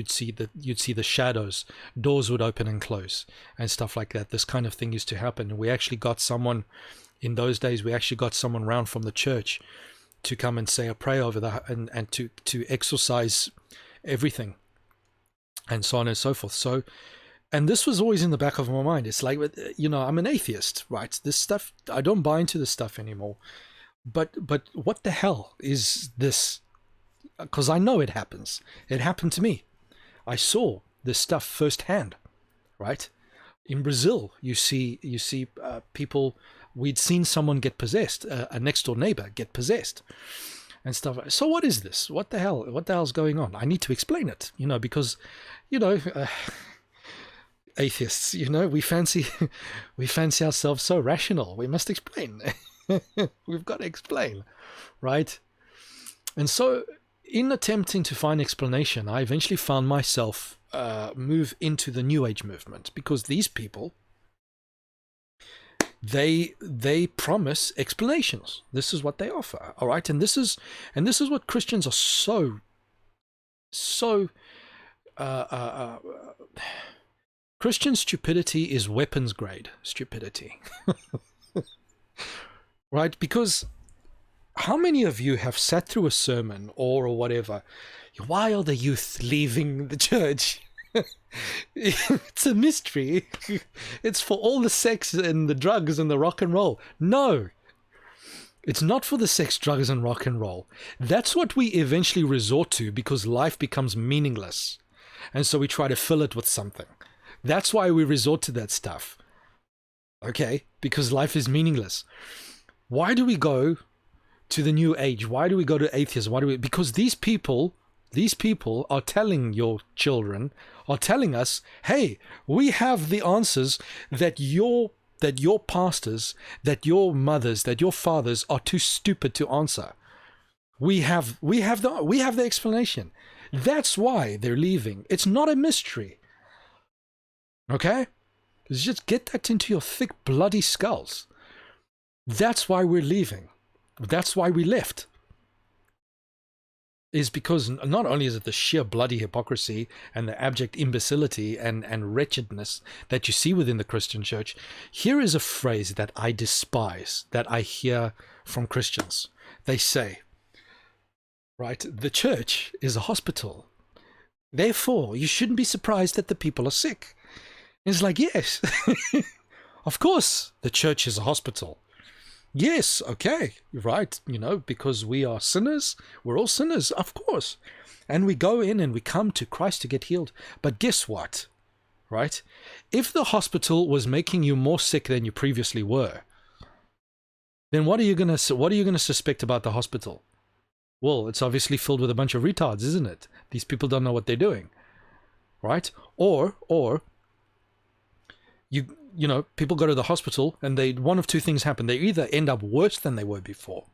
see the shadows, doors would open and close and stuff like that. This kind of thing used to happen. And we actually got someone in those days. We actually got someone round from the church to come and say a prayer over and to exorcise everything, and so on and so forth. So, and this was always in the back of my mind. It's like, I'm an atheist, right? This stuff, I don't buy into this stuff anymore. But what the hell is this? Because I know it happens. It happened to me. I saw this stuff firsthand, right? In Brazil, you see people. We'd seen someone get possessed, a next door neighbor get possessed, and stuff. So what is this? What the hell's going on? I need to explain it, because, atheists, we fancy ourselves so rational. We must explain. We've got to explain, right? And so, in attempting to find explanation, I eventually found myself move into the New Age movement, because these people, they promise explanations. This is what they offer, all right? And this is what Christians are so Christian stupidity is weapons grade stupidity. Right? Because how many of you have sat through a sermon or whatever? Why are the youth leaving the church? It's a mystery. It's for all the sex and the drugs and the rock and roll. No, it's not for the sex, drugs, and rock and roll. That's what we eventually resort to because life becomes meaningless. And so we try to fill it with something. That's why we resort to that stuff. Okay? Because life is meaningless. Why do we go to the New Age? Why do we go to atheism? Because these people are telling your children, are telling us, hey, we have the answers that your pastors, that your mothers, that your fathers are too stupid to answer. We have the explanation. That's why they're leaving. It's not a mystery. Okay? Just get that into your thick, bloody skulls. That's why we're leaving. That's why we left. Is because not only is it the sheer bloody hypocrisy and the abject imbecility and wretchedness that you see within the Christian church. Here is a phrase that I despise, that I hear from Christians. They say, right, the church is a hospital. Therefore, you shouldn't be surprised that the people are sick. And it's like, yes, of course the church is a hospital. Yes, okay, right, because we are sinners, we're all sinners, of course. And we go in and we come to Christ to get healed. But guess what, right? If the hospital was making you more sick than you previously were, then what are you gonna suspect about the hospital? Well, it's obviously filled with a bunch of retards, isn't it? These people don't know what they're doing, right? Or people go to the hospital and one of two things happen. They either end up worse than they were before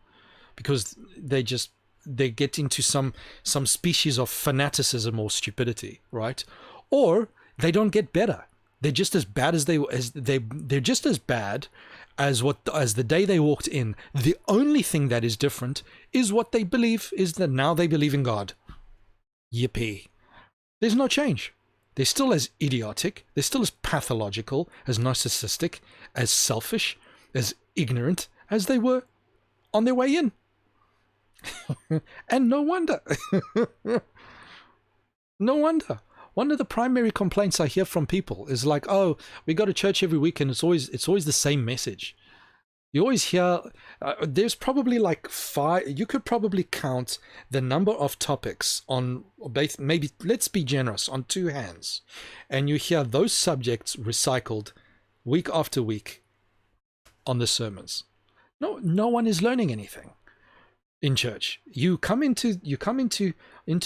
because they get into some species of fanaticism or stupidity, right? Or they don't get better. They're just as bad they're just as bad as the day they walked in. The only thing that is different is what they believe is that now they believe in God. Yippee. There's no change. They're still as idiotic, they're still as pathological, as narcissistic, as selfish, as ignorant as they were on their way in. And no wonder. No wonder. One of the primary complaints I hear from people is like, oh, we go to church every week and it's always the same message. You always hear, there's probably like five, you could probably count the number of topics on, maybe, let's be generous, on two hands. And you hear those subjects recycled week after week on the sermons. No one is learning anything in church. You come into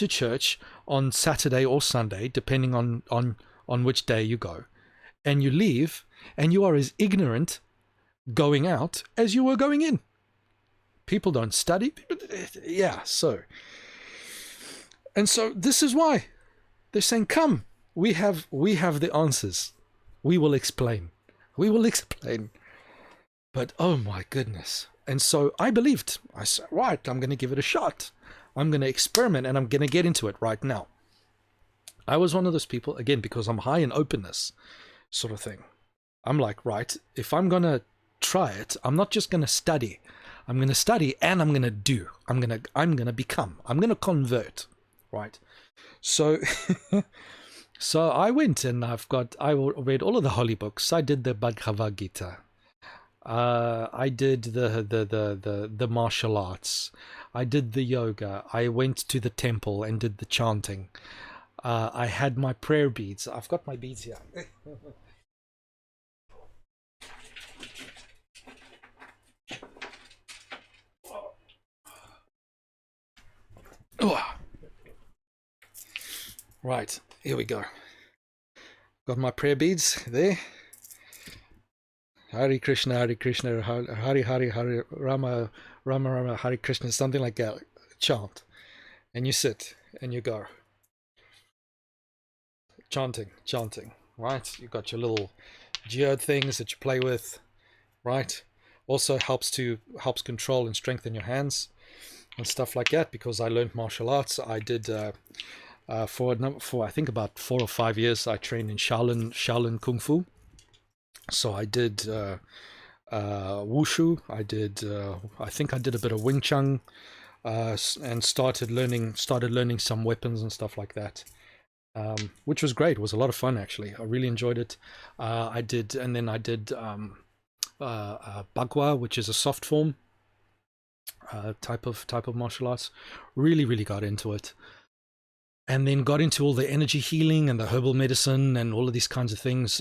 church on Saturday or Sunday, depending on which day you go, and you leave, and you are as ignorant going out as you were going in. People don't study. Yeah, so. And so this is why they're saying, come, we have the answers. We will explain. We will explain. But oh my goodness. And so I believed. I said, right, I'm going to give it a shot. I'm going to experiment, and I'm going to get into it right now. I was one of those people, again, because I'm high in openness sort of thing. I'm like, right, if I'm going to try it, I'm not just going to study. I'm going to study and I'm going to do. I'm going to become. I'm going to convert, right? So so I went, and I read all of the holy books. I did the Bhagavad Gita. I did the martial arts. I did the yoga. I went to the temple and did the chanting. I had my prayer beads. I've got my beads here. Oh. Right, here we go. Got my prayer beads there. Hare Krishna, Hare Hare, Rama, Rama Rama, Hare Krishna, something like that. Chant. And you sit and you go. Chanting, right? You got your little geode things that you play with, right? Also helps control and strengthen your hands and stuff like that, because I learned martial arts. I did for I think about 4 or 5 years. I trained in Shaolin Kung Fu. So I did wushu. I did I think I did a bit of Wing Chun, and started learning some weapons and stuff like that, which was great. It was a lot of fun, actually. I really enjoyed it. I did Bagua, which is a soft form type of martial arts. Really got into it, and then got into all the energy healing and the herbal medicine and all of these kinds of things.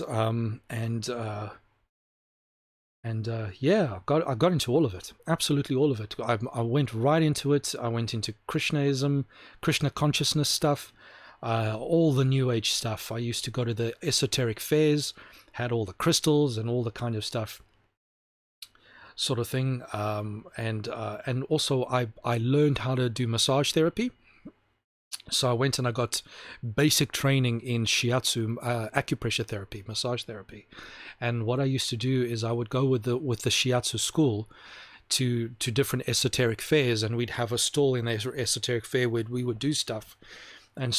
Yeah, I got into all of it, absolutely all of it. I went right into it. I went into Krishnaism, Krishna consciousness stuff, all the New Age stuff. I used to go to the esoteric fairs, had all the crystals and all the kind of stuff, sort of thing. And also I learned how to do massage therapy. So I went and I got basic training in shiatsu, acupressure therapy, massage therapy. And what I used to do is I would go with the shiatsu school to different esoteric fairs, and we'd have a stall in the esoteric fair where we would do stuff. And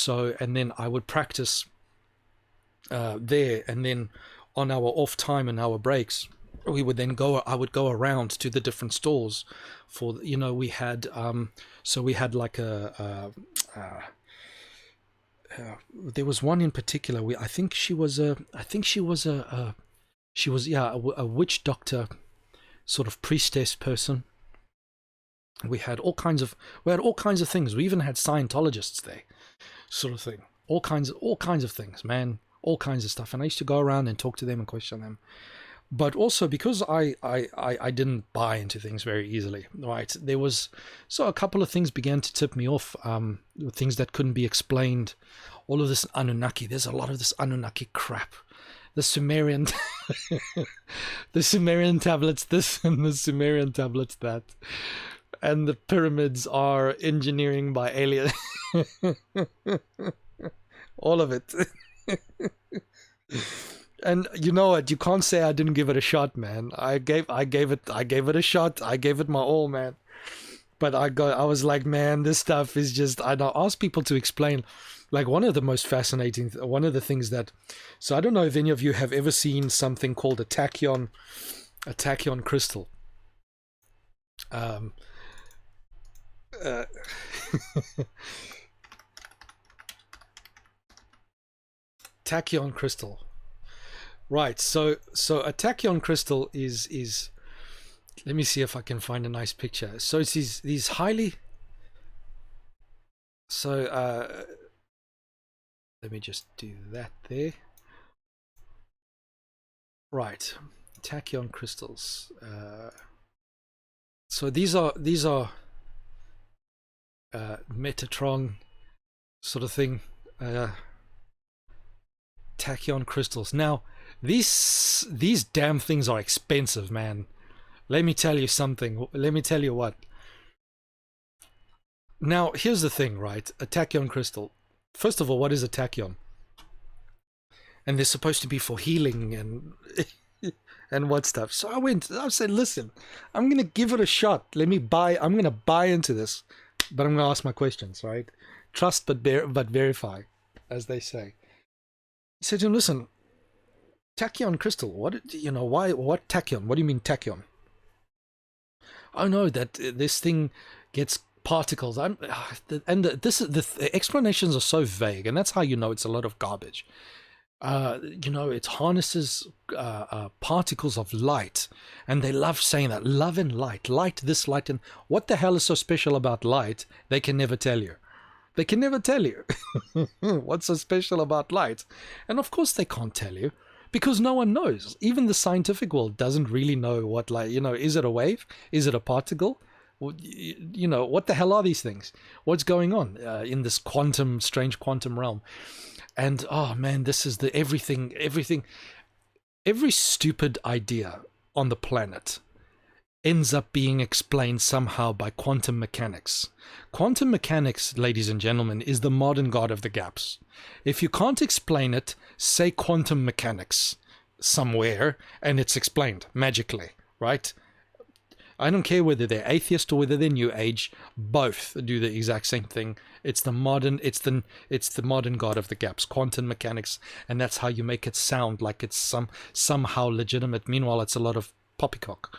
then I would practice there, and then on our off time and our breaks, I would go around to the different stalls for, we had like there was one in particular. I think she was a witch doctor, sort of priestess person. We had all kinds of things. We even had Scientologists there, sort of thing. All kinds of things, man. All kinds of stuff. And I used to go around and talk to them and question them. But also because I didn't buy into things very easily, right? So a couple of things began to tip me off, things that couldn't be explained. All of this Anunnaki, there's a lot of this Anunnaki crap. The Sumerian, the Sumerian tablets this and the Sumerian tablets that. And the pyramids are engineering by aliens. All of it. And you know what? You can't say I didn't give it a shot, man. I gave it a shot. I gave it my all, man. But I was like, man, this stuff is just. I asked people to explain. Like one of the things that. So I don't know if any of you have ever seen something called a Tachyon Crystal. Tachyon Crystal. Right, so a Tachyon Crystal is Let me see if I can find a nice picture. So it's these highly. So let me just do that there. Right, Tachyon crystals. So these are Metatron sort of thing. Tachyon crystals. Now these damn things are expensive, man. Let me tell you something. Let me tell you what. Now here's the thing, right? A tachyon crystal. First of all, what is a tachyon? And they're supposed to be for healing and and what stuff. So I said, listen, I'm gonna give it a shot. I'm gonna buy into this, but I'm gonna ask my questions, right? Trust but verify, as they say. I said to him, listen, tachyon crystal, what tachyon? What do you mean tachyon? Oh no, that this thing gets particles. The explanations are so vague, and that's how you know it's a lot of garbage. It harnesses particles of light, and they love saying that, love and light this, light, and what the hell is so special about light? They can never tell you. They can never tell you what's so special about light. And of course they can't tell you, because no one knows. Even the scientific world doesn't really know what light, is it a wave? Is it a particle? What the hell are these things? What's going on in this strange quantum realm? And oh man, this is everything, every stupid idea on the planet ends up being explained somehow by quantum mechanics. Quantum mechanics, ladies and gentlemen, is the modern god of the gaps. If you can't explain it, say quantum mechanics somewhere and it's explained magically, right? I don't care whether they're atheist or whether they're new age, both do the exact same thing. It's the modern god of the gaps, quantum mechanics, and that's how you make it sound like it's somehow legitimate. Meanwhile, it's a lot of poppycock.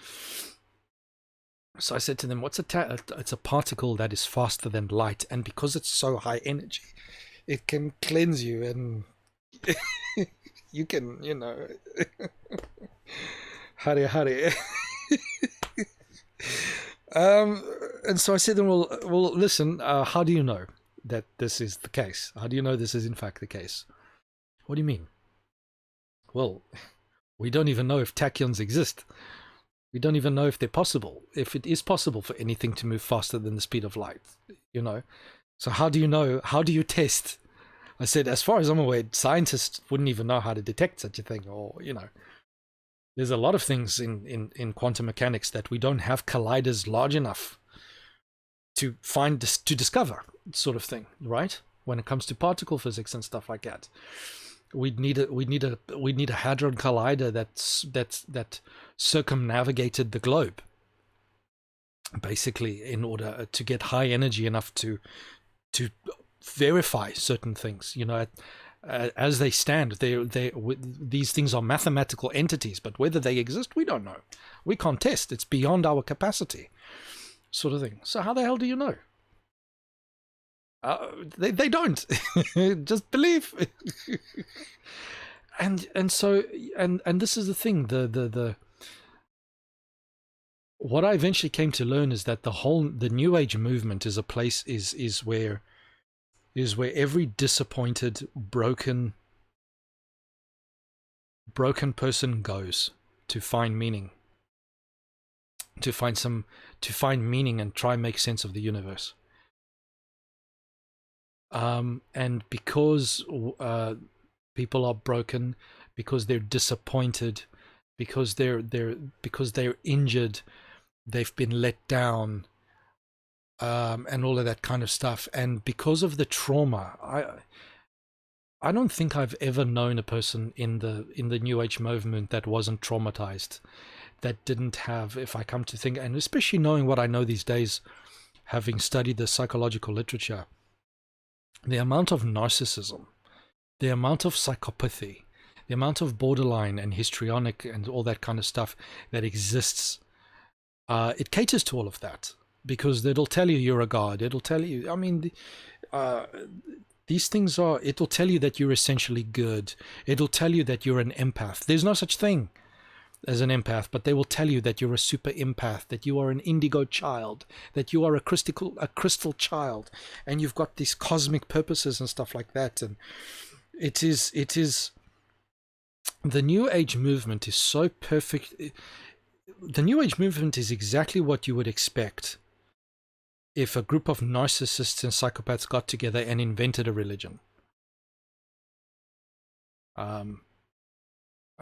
So I said to them, it's a particle that is faster than light, and because it's so high energy, it can cleanse you, and you can, hurry. And so I said to them, well, listen, how do you know that this is the case? How do you know this is in fact the case? What do you mean? Well, we don't even know if tachyons exist. We don't even know if they're possible, if it is possible for anything to move faster than the speed of light, So how do you know? How do you test? I said, as far as I'm aware, scientists wouldn't even know how to detect such a thing, or, There's a lot of things in quantum mechanics that we don't have colliders large enough to discover, sort of thing, right? When it comes to particle physics and stuff like that, we'd need a hadron collider that circumnavigated the globe, basically, in order to get high energy enough to verify certain things. As they stand, these things are mathematical entities, but whether they exist, we don't know. We can't test. It's beyond our capacity, sort of thing. So how the hell do you know? They don't. Just believe. and so this is the thing. The what I eventually came to learn is that the New Age movement is a place is where every disappointed, broken person goes to find meaning, to find meaning and try and make sense of the universe. And because people are broken, because they're disappointed, because they're injured, they've been let down, and all of that kind of stuff, and because of the trauma, I don't think I've ever known a person in the New Age movement that wasn't traumatized, that didn't have, if I come to think, and especially knowing what I know these days, having studied the psychological literature, the amount of narcissism, the amount of psychopathy, the amount of borderline and histrionic and all that kind of stuff that exists, it caters to all of that, because it'll tell you you're a god. It'll tell you, these things it'll tell you that you're essentially good. It'll tell you that you're an empath. There's no such thing. as an empath, but they will tell you that you're a super empath, that you are an indigo child, that you are a crystal child, and you've got these cosmic purposes and stuff like that. And it is the New Age movement is so perfect. The New Age movement is exactly what you would expect if a group of narcissists and psychopaths got together and invented a religion.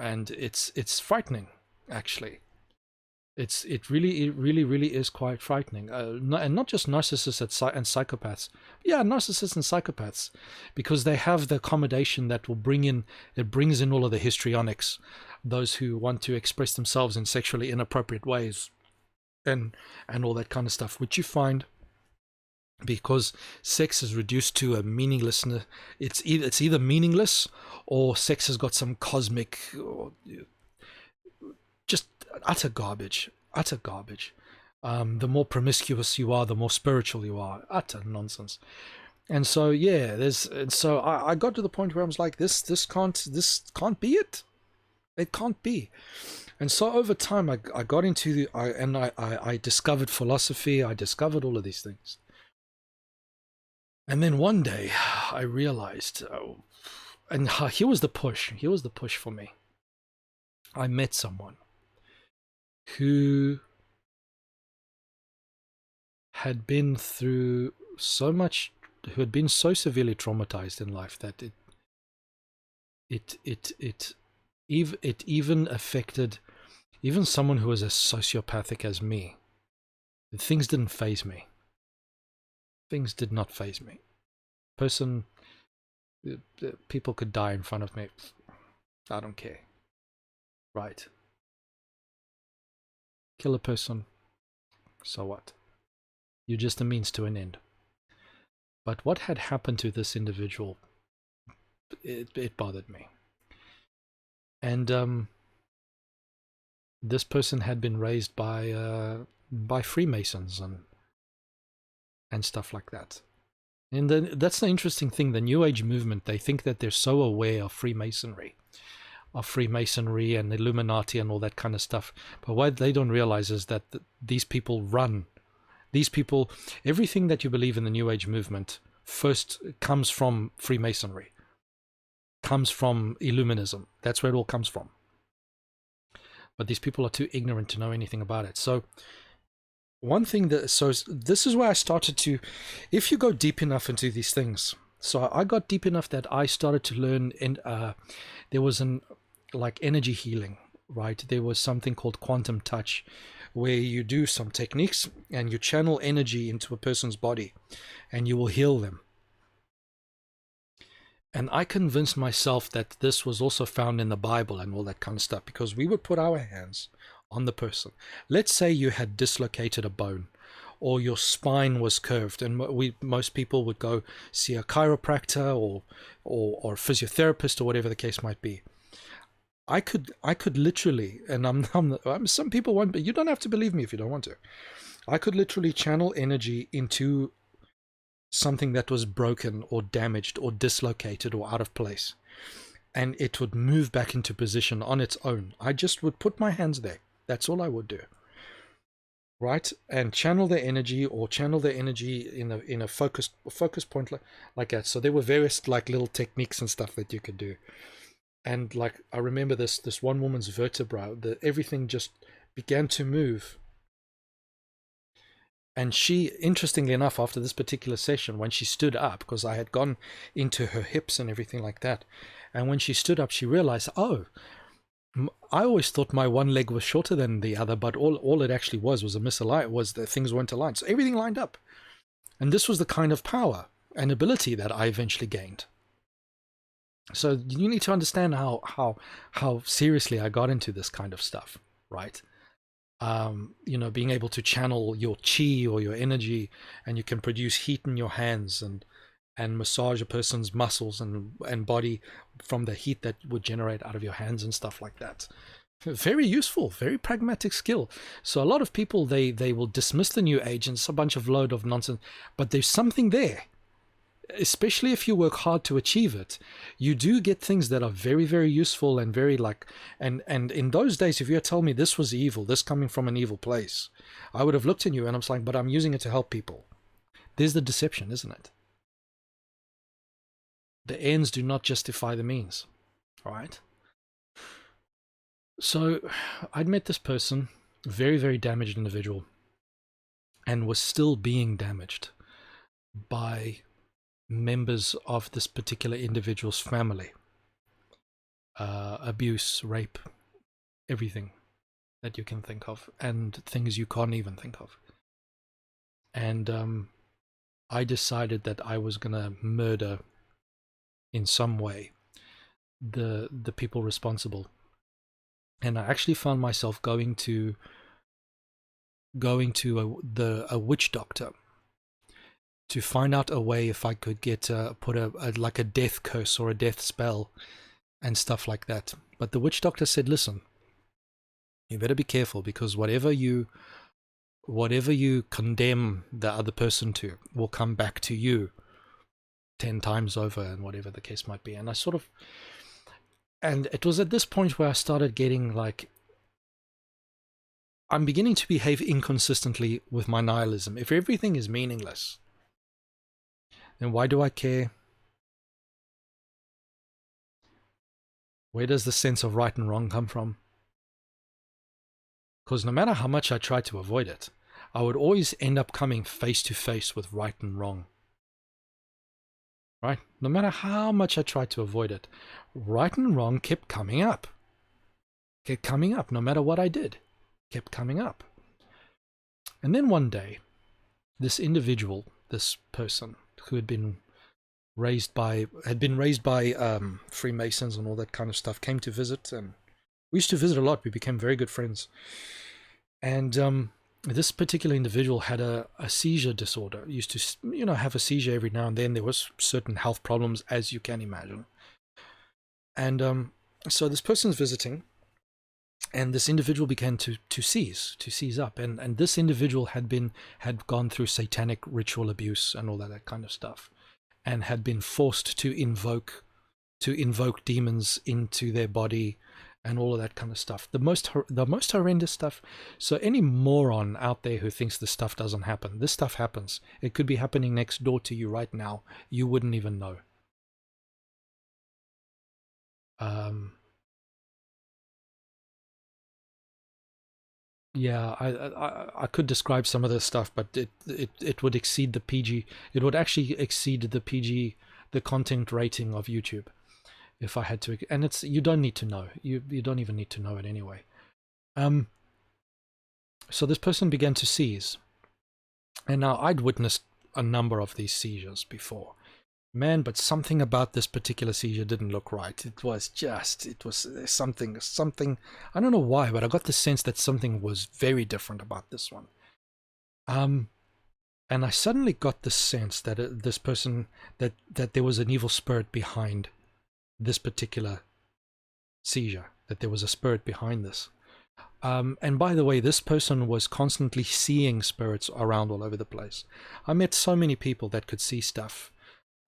And it's frightening, actually. It really is quite frightening. And not just narcissists and psychopaths. Yeah, narcissists and psychopaths, because they have the accommodation that will brings in all of the histrionics, those who want to express themselves in sexually inappropriate ways, and all that kind of stuff, which you find because sex is reduced to a meaninglessness. It's either meaningless, or sex has got some cosmic, or just utter garbage. The more promiscuous you are, the more spiritual you are. Utter nonsense. And so so I got to the point where I was like, this can't be it. It can't be. And so over time, I got into I discovered philosophy. I discovered all of these things. And then one day I realized, and here was the push. Here was the push for me. I met someone who had been through so much, who had been so severely traumatized in life that it even affected even someone who was as sociopathic as me. Things didn't faze me. Things did not faze me. People could die in front of me. I don't care. Right. Kill a person. So what? You're just a means to an end. But what had happened to this individual, it bothered me. And this person had been raised by Freemasons and stuff like that. And that's the interesting thing. The New Age movement, they think that they're so aware of Freemasonry and Illuminati and all that kind of stuff. But what they don't realize is that these people, everything that you believe in the New Age movement first comes from Freemasonry, comes from Illuminism. That's where it all comes from. But these people are too ignorant to know anything about it. So this is where I started to, if you go deep enough into these things. So I got deep enough that I started to learn, and there was energy healing, right? There was something called quantum touch, where you do some techniques and you channel energy into a person's body and you will heal them. And I convinced myself that this was also found in the Bible and all that kind of stuff, because we would put our hands on the person. Let's say you had dislocated a bone, or your spine was curved, and most people would go see a chiropractor or physiotherapist or whatever the case might be. I could literally, and I'm some people won't, but you don't have to believe me if you don't want to. I could literally channel energy into something that was broken or damaged or dislocated or out of place, and it would move back into position on its own. I just would put my hands there. That's all I would do, right? And channel their energy, or channel their energy in a focus point like that. So there were various little techniques and stuff that you could do. And I remember this one woman's vertebra, everything just began to move. And she, interestingly enough, after this particular session, when she stood up, because I had gone into her hips and everything like that, and when she stood up, she realized, oh, I always thought my one leg was shorter than the other, but all it actually was a misalignment, was that things weren't aligned. So everything lined up. And this was the kind of power and ability that I eventually gained. So you need to understand how seriously I got into this kind of stuff, right? Being able to channel your chi or your energy, and you can produce heat in your hands and massage a person's muscles and body from the heat that would generate out of your hands and stuff like that. Very useful, very pragmatic skill. So a lot of people, they will dismiss the New Age and it's a bunch of load of nonsense, but there's something there. especially if you work hard to achieve it, you do get things that are very, very useful and very like, and in those days, if you had told me this was evil, this coming from an evil place, I would have looked at you and I'm like, but I'm using it to help people. There's the deception, isn't it? The ends do not justify the means, all right? So I'd met this person, very, very damaged individual, and was still being damaged by members of this particular individual's family. Abuse, rape, everything that you can think of, and things you can't even think of. And I decided that I was gonna murder in some way the people responsible. And I actually found myself going to a witch doctor to find out a way if I could get put a like a death curse or a death spell and stuff like that. But the witch doctor said, listen, you better be careful, because whatever you condemn the other person to will come back to you 10 times over, and whatever the case might be. And and it was at this point where I started getting like, I'm beginning to behave inconsistently with my nihilism. If everything is meaningless, then why do I care? Where does the sense of right and wrong come from? Because no matter how much I tried to avoid it, I would always end up coming face to face with right and wrong. Right? No matter how much I tried to avoid it, right and wrong kept coming up. Kept coming up, no matter what I did. Kept coming up. And then one day, this individual, this person who had been raised by Freemasons and all that kind of stuff, came to visit, and we used to visit a lot. We became very good friends. And this particular individual had a seizure disorder. He used to, have a seizure every now and then. There was certain health problems, as you can imagine. And so this person's visiting, and this individual began to seize up. And this individual had gone through satanic ritual abuse and all that kind of stuff, and had been forced to invoke demons into their body and all of that kind of stuff. The most horrendous stuff. So any moron out there who thinks this stuff doesn't happen, this stuff happens. It could be happening next door to you right now. You wouldn't even know. Yeah, I could describe some of this stuff, but it would exceed the PG. It would actually exceed the PG, the content rating of YouTube, if I had to. And you don't need to know. You don't even need to know it anyway. So this person began to seize, and now I'd witnessed a number of these seizures before. Man, but something about this particular seizure didn't look right. It was something, I don't know why, but I got the sense that something was very different about this one. And I suddenly got the sense that this person, that there was an evil spirit behind this particular seizure, that there was a spirit behind this. And by the way, this person was constantly seeing spirits around all over the place. I met so many people that could see stuff.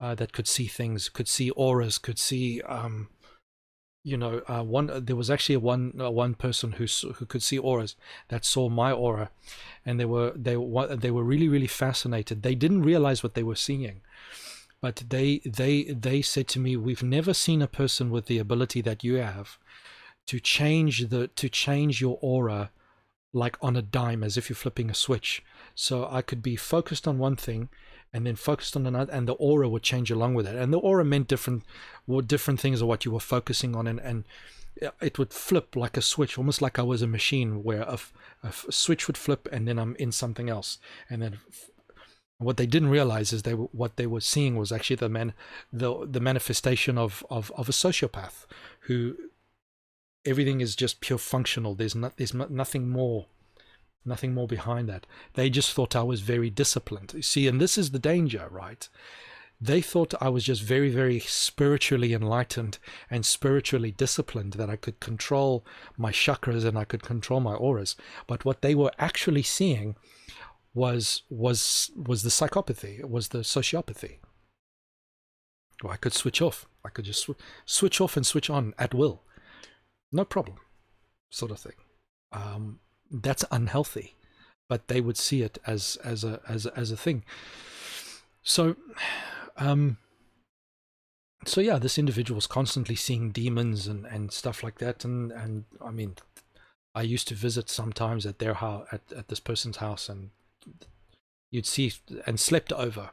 That could see things, could see auras, could see, there was actually one person who could see auras, that saw my aura, and they were really, really fascinated. They didn't realize what they were seeing, but they said to me, "We've never seen a person with the ability that you have to change your aura like on a dime, as if you're flipping a switch." So I could be focused on one thing and then focused on another, and the aura would change along with it. And the aura meant different things of what you were focusing on, and it would flip like a switch, almost like I was a machine where a switch would flip and then I'm in something else. And then what they didn't realize is what they were seeing was actually the manifestation of a sociopath, who everything is just pure functional. There's nothing more. Nothing more behind that. They just thought I was very disciplined. You see, and this is the danger, right? They thought I was just very, very spiritually enlightened and spiritually disciplined, that I could control my chakras and I could control my auras. But what they were actually seeing was the psychopathy, was the sociopathy. or I could switch off. I could just switch off and switch on at will. No problem, sort of thing. That's unhealthy, but they would see it as a thing. So, so yeah, this individual was constantly seeing demons and stuff like that. And I mean, I used to visit sometimes at their house, at this person's house, and you'd see and slept over,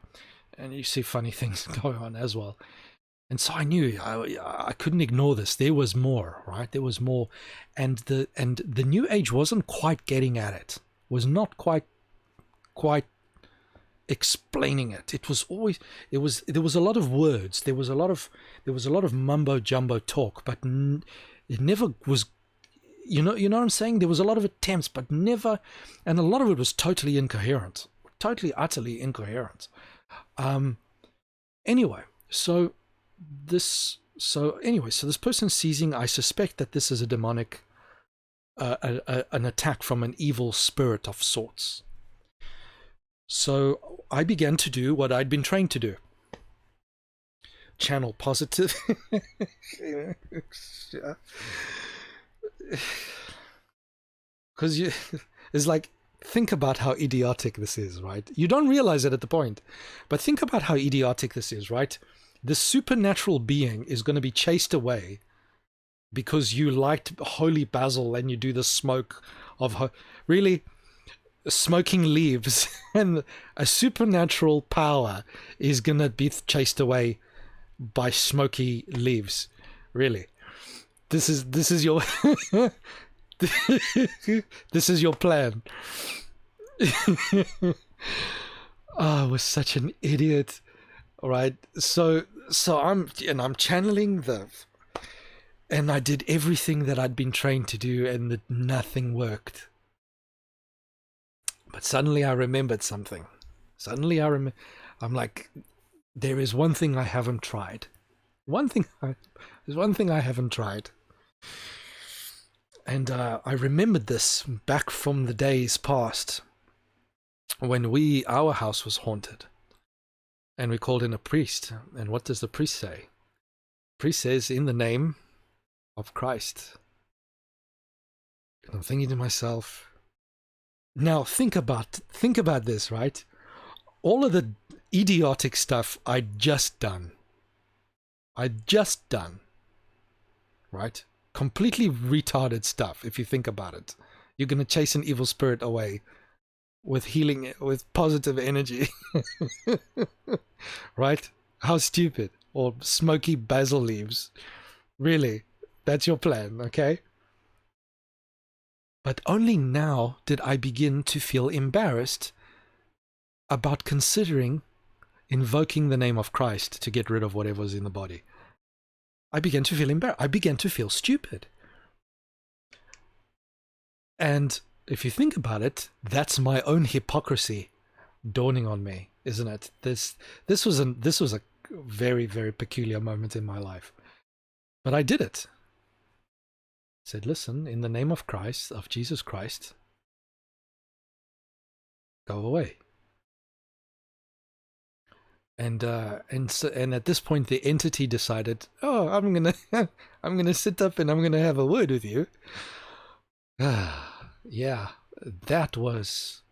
and you see funny things going on as well. And so I knew I couldn't ignore this. There was more, right? There was more, and the New Age wasn't quite getting at it. Was not quite explaining it. It was always there was a lot of words. There was a lot of mumbo jumbo talk, but it never was. You know what I'm saying? There was a lot of attempts, but never, and a lot of it was totally incoherent, utterly incoherent. Anyway, so this person seizing, I suspect that this is a demonic, an attack from an evil spirit of sorts. So I began to do what I'd been trained to do. Channel positive. Because it's like, think about how idiotic this is, right? You don't realize it at the point, but think about how idiotic this is, right? This supernatural being is going to be chased away because you liked holy basil and you do the smoke of really smoking leaves, and a supernatural power is going to be chased away by smoky leaves. Really, this is your this is your plan. Oh, I was such an idiot. All right, so I'm channeling and I did everything that I'd been trained to do, and nothing worked. But suddenly I remembered something. I'm like, there is one thing I haven't tried. There's one thing I haven't tried. And I remembered this back from the days past when our house was haunted. And we called in a priest. And what does the priest say? The priest says, in the name of Christ. And I'm thinking to myself, now think about this, right? All of the idiotic stuff I'd just done, right? Completely retarded stuff, if you think about it. You're going to chase an evil spirit away with healing, with positive energy. Right? How stupid. Or smoky basil leaves. Really? That's your plan, okay? But only now did I begin to feel embarrassed about considering invoking the name of Christ to get rid of whatever was in the body. I began to feel embarrassed. I began to feel stupid. And if you think about it, that's my own hypocrisy dawning on me, isn't it? This was a very, very peculiar moment in my life. But I did it. I said, listen, in the name of Christ, of Jesus Christ, go away. And at this point, the entity decided, oh, I'm gonna sit up and I'm gonna have a word with you. Yeah, that was.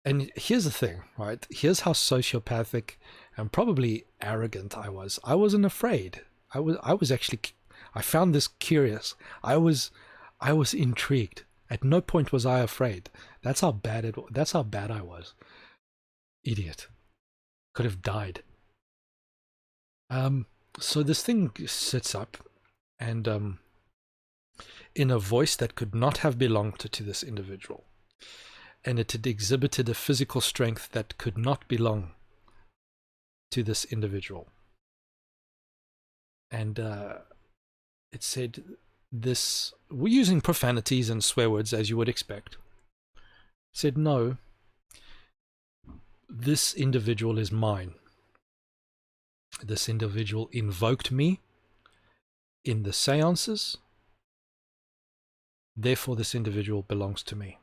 And here's the thing, right? Here's how sociopathic and probably arrogant I was. I wasn't afraid. I was actually. I found this curious. I was intrigued. At no point was I afraid. That's how bad I was. Idiot. Could have died. So this thing sits up, and in a voice that could not have belonged to this individual, and it had exhibited a physical strength that could not belong to this individual. And it said this, we're using profanities and swear words as you would expect. It said, no, this individual is mine. This individual invoked me in the seances. Therefore, this individual belongs to me.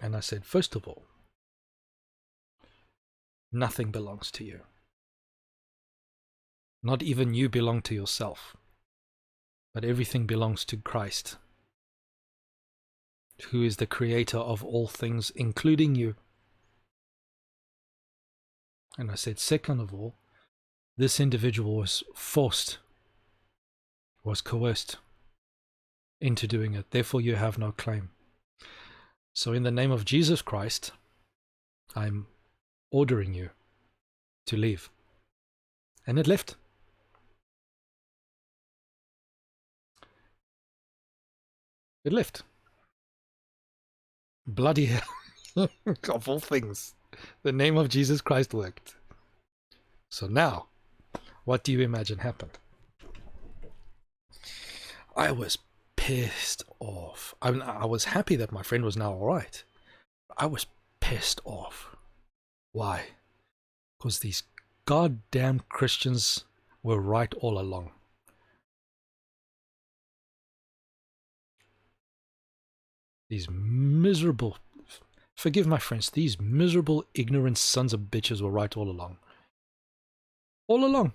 And I said, first of all, nothing belongs to you. Not even you belong to yourself, but everything belongs to Christ, who is the creator of all things, including you. And I said, second of all, this individual was forced, was coerced into doing it. Therefore, you have no claim. So in the name of Jesus Christ, I'm ordering you to leave. And it left. It left. Bloody hell. Of all things, the name of Jesus Christ worked. So now, what do you imagine happened? I was pissed off. I was happy that my friend was now all right. I was pissed off. Why? Because these goddamn Christians were right all along. These miserable, forgive my French, these miserable, ignorant sons of bitches were right all along. All along.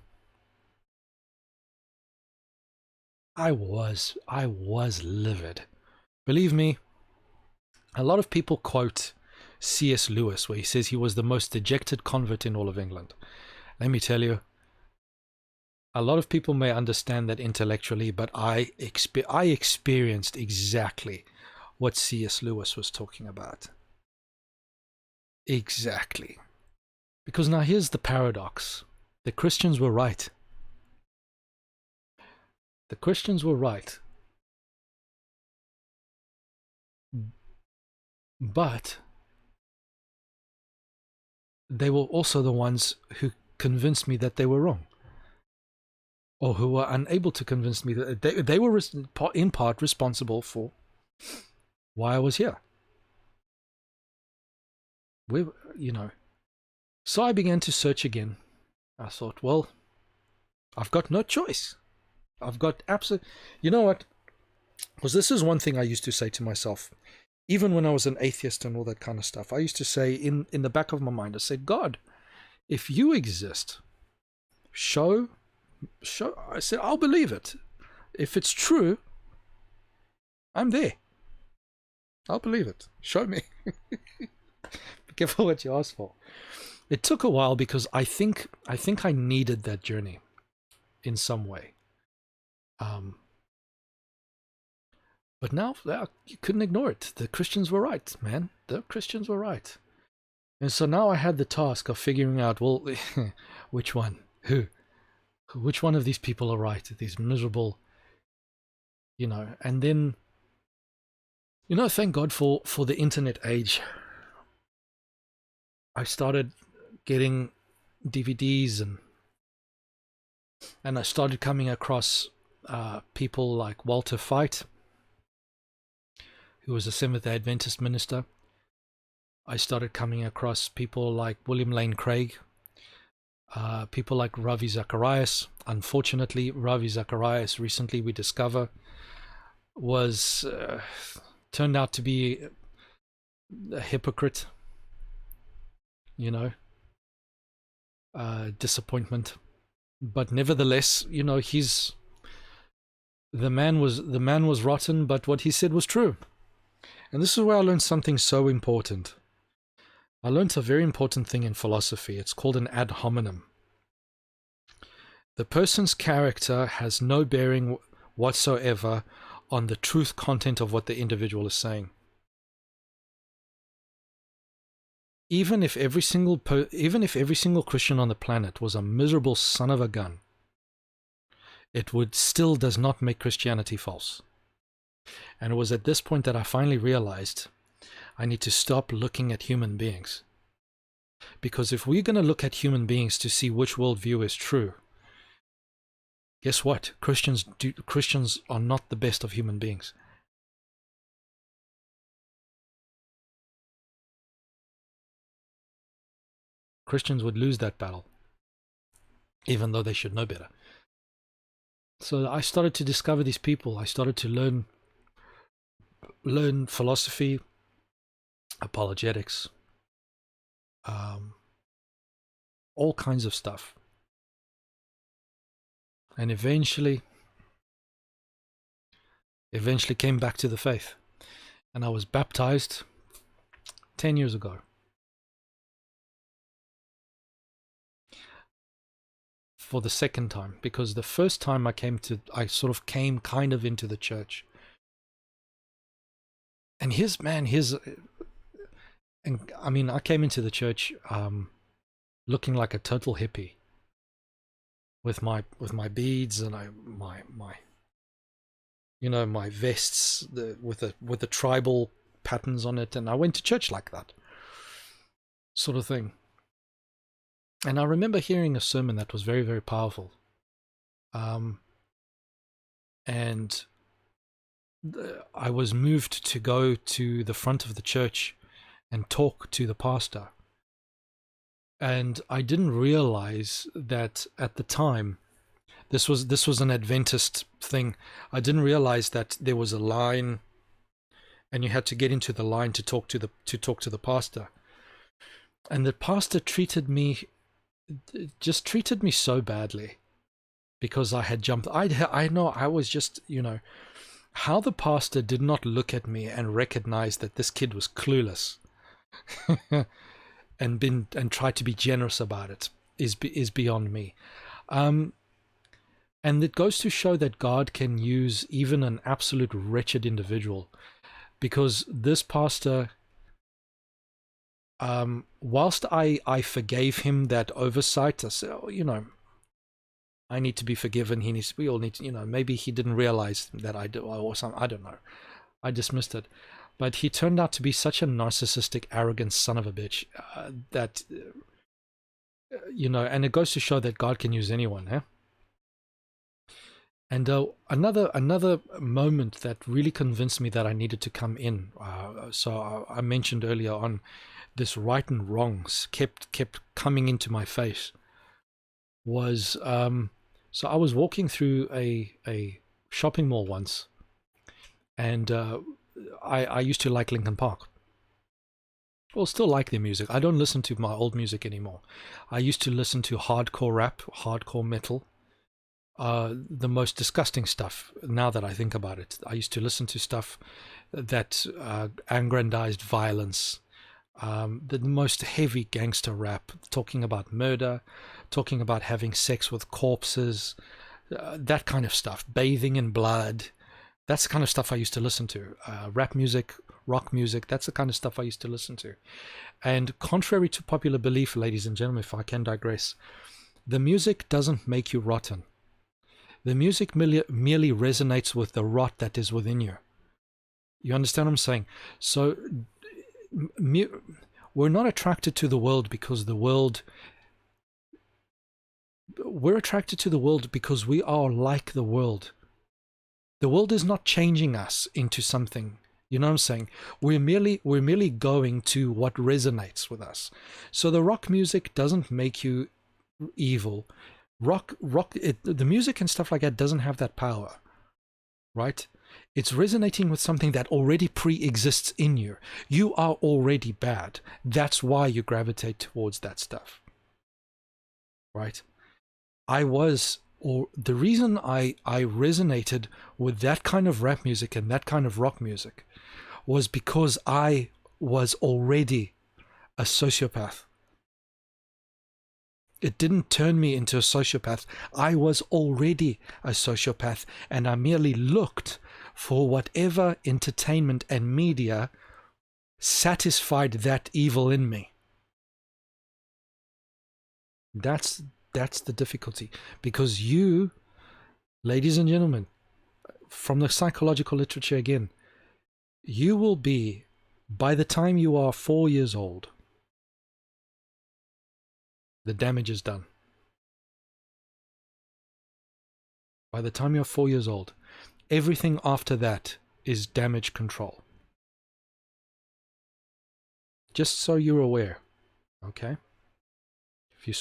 I was livid. Believe me, a lot of people quote C.S. Lewis, where he says he was the most dejected convert in all of England. Let me tell you, a lot of people may understand that intellectually, but I experienced exactly what C.S. Lewis was talking about. Exactly. Because now here's the paradox. The Christians were right. The Christians were right. But they were also the ones who convinced me that they were wrong. Or who were unable to convince me that they were in part responsible for why I was here. So I began to search again. I thought, well, I've got no choice. I've got absolute... You know what? Because this is one thing I used to say to myself, even when I was an atheist and all that kind of stuff. I used to say in the back of my mind, I said, God, if you exist, show, I said, I'll believe it. If it's true, I'm there. I'll believe it. Show me. Be careful what you ask for. It took a while because I think I needed that journey in some way. But now you couldn't ignore it. The Christians were right, man. The Christians were right. And so now I had the task of figuring out, well, which one? Who? Which one of these people are right? These miserable, and then, thank God for the internet age. I started getting DVDs and I started coming across people like Walter Fite, who was a Seventh-day Adventist minister. I started coming across people like William Lane Craig, people like Ravi Zacharias. Unfortunately, Ravi Zacharias, recently we discover, was turned out to be a hypocrite. Disappointment. But nevertheless, the man was rotten, but what he said was true. And this is where I learned something so important. I learned a very important thing in philosophy. It's called an ad hominem. The person's character has no bearing whatsoever on the truth content of what the individual is saying. Even if every single Christian on the planet was a miserable son of a gun, it still does not make Christianity false. And it was at this point that I finally realized I need to stop looking at human beings. Because if we're going to look at human beings to see which worldview is true, guess what? Christians are not the best of human beings. Christians would lose that battle, even though they should know better. So I started to discover these people. I started to learn philosophy, apologetics, all kinds of stuff. and eventually came back to the faith. And I was baptized 10 years ago. For the second time, because the first time I sort of came kind of into the church. And and I mean, I came into the church looking like a total hippie with my beads and my my vests with the tribal patterns on it, and I went to church like that sort of thing. And I remember hearing a sermon that was very, very powerful. And I was moved to go to the front of the church and talk to the pastor. And I didn't realize that at the time, this was an Adventist thing. I didn't realize that there was a line, and you had to get into the line to talk to the pastor. And the pastor treated me so badly because I had jumped. I know I was just, how the pastor did not look at me and recognize that this kid was clueless and try to be generous about it is beyond me. And it goes to show that God can use even an absolute wretched individual, because this pastor, whilst I forgave him that oversight, I said, I need to be forgiven. We all need to, maybe he didn't realize that I do, or something. I don't know. I dismissed it. But he turned out to be such a narcissistic, arrogant son of a bitch that, and it goes to show that God can use anyone, eh? And another moment that really convinced me that I needed to come in. So I mentioned earlier on, this right and wrongs kept coming into my face. Was so I was walking through a shopping mall once, and I used to like Linkin Park. Well, still like their music. I don't listen to my old music anymore. I used to listen to hardcore rap, hardcore metal. The most disgusting stuff, now that I think about it. I used to listen to stuff that aggrandized violence, the most heavy gangster rap, talking about murder, talking about having sex with corpses, that kind of stuff, bathing in blood. That's the kind of stuff I used to listen to. Rap music, rock music, that's the kind of stuff I used to listen to. And contrary to popular belief, ladies and gentlemen, if I can digress, the music doesn't make you rotten. The music merely resonates with the rot that is within you. You understand what I'm saying? So we're not attracted to the world because we're attracted to the world because we are like the world. The world is not changing us into something. You know what I'm saying? We're merely going to what resonates with us. So the rock music doesn't make you evil. The music and stuff like that doesn't have that power, right? It's resonating with something that already pre-exists in you. You are already bad. That's why you gravitate towards that stuff, right? The reason I resonated with that kind of rap music and that kind of rock music was because I was already a sociopath. It didn't turn me into a sociopath. I was already a sociopath, and I merely looked for whatever entertainment and media satisfied that evil in me. That's the difficulty. Because you, ladies and gentlemen, from the psychological literature again, you will be, by the time you are 4 years old, the damage is done. By the time you're 4 years old, everything after that is damage control. Just so you're aware, okay? If you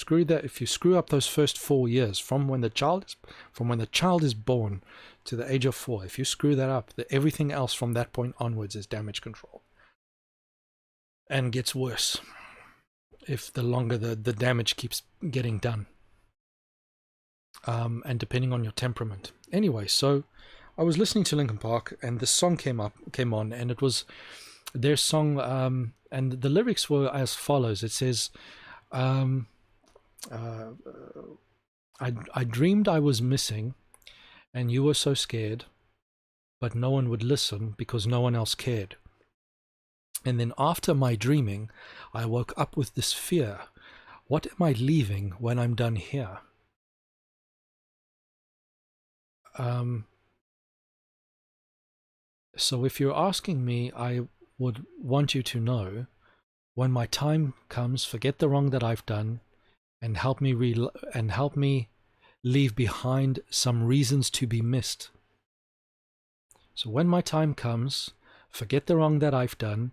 screw up those first 4 years, from when the child is born to the age of 4, if you screw that up, everything else from that point onwards is damage control, and gets worse if the longer the damage keeps getting done. and depending on your temperament. Anyway, so I was listening to Linkin Park, and this song came on, and it was their song, and the lyrics were as follows. It says, um, uh, I dreamed I was missing, and you were so scared, but no one would listen because no one else cared. And then after my dreaming, I woke up with this fear. What am I leaving when I'm done here? So if you're asking me, I would want you to know, when my time comes, forget the wrong that I've done, and help me leave behind some reasons to be missed. So when my time comes, forget the wrong that I've done,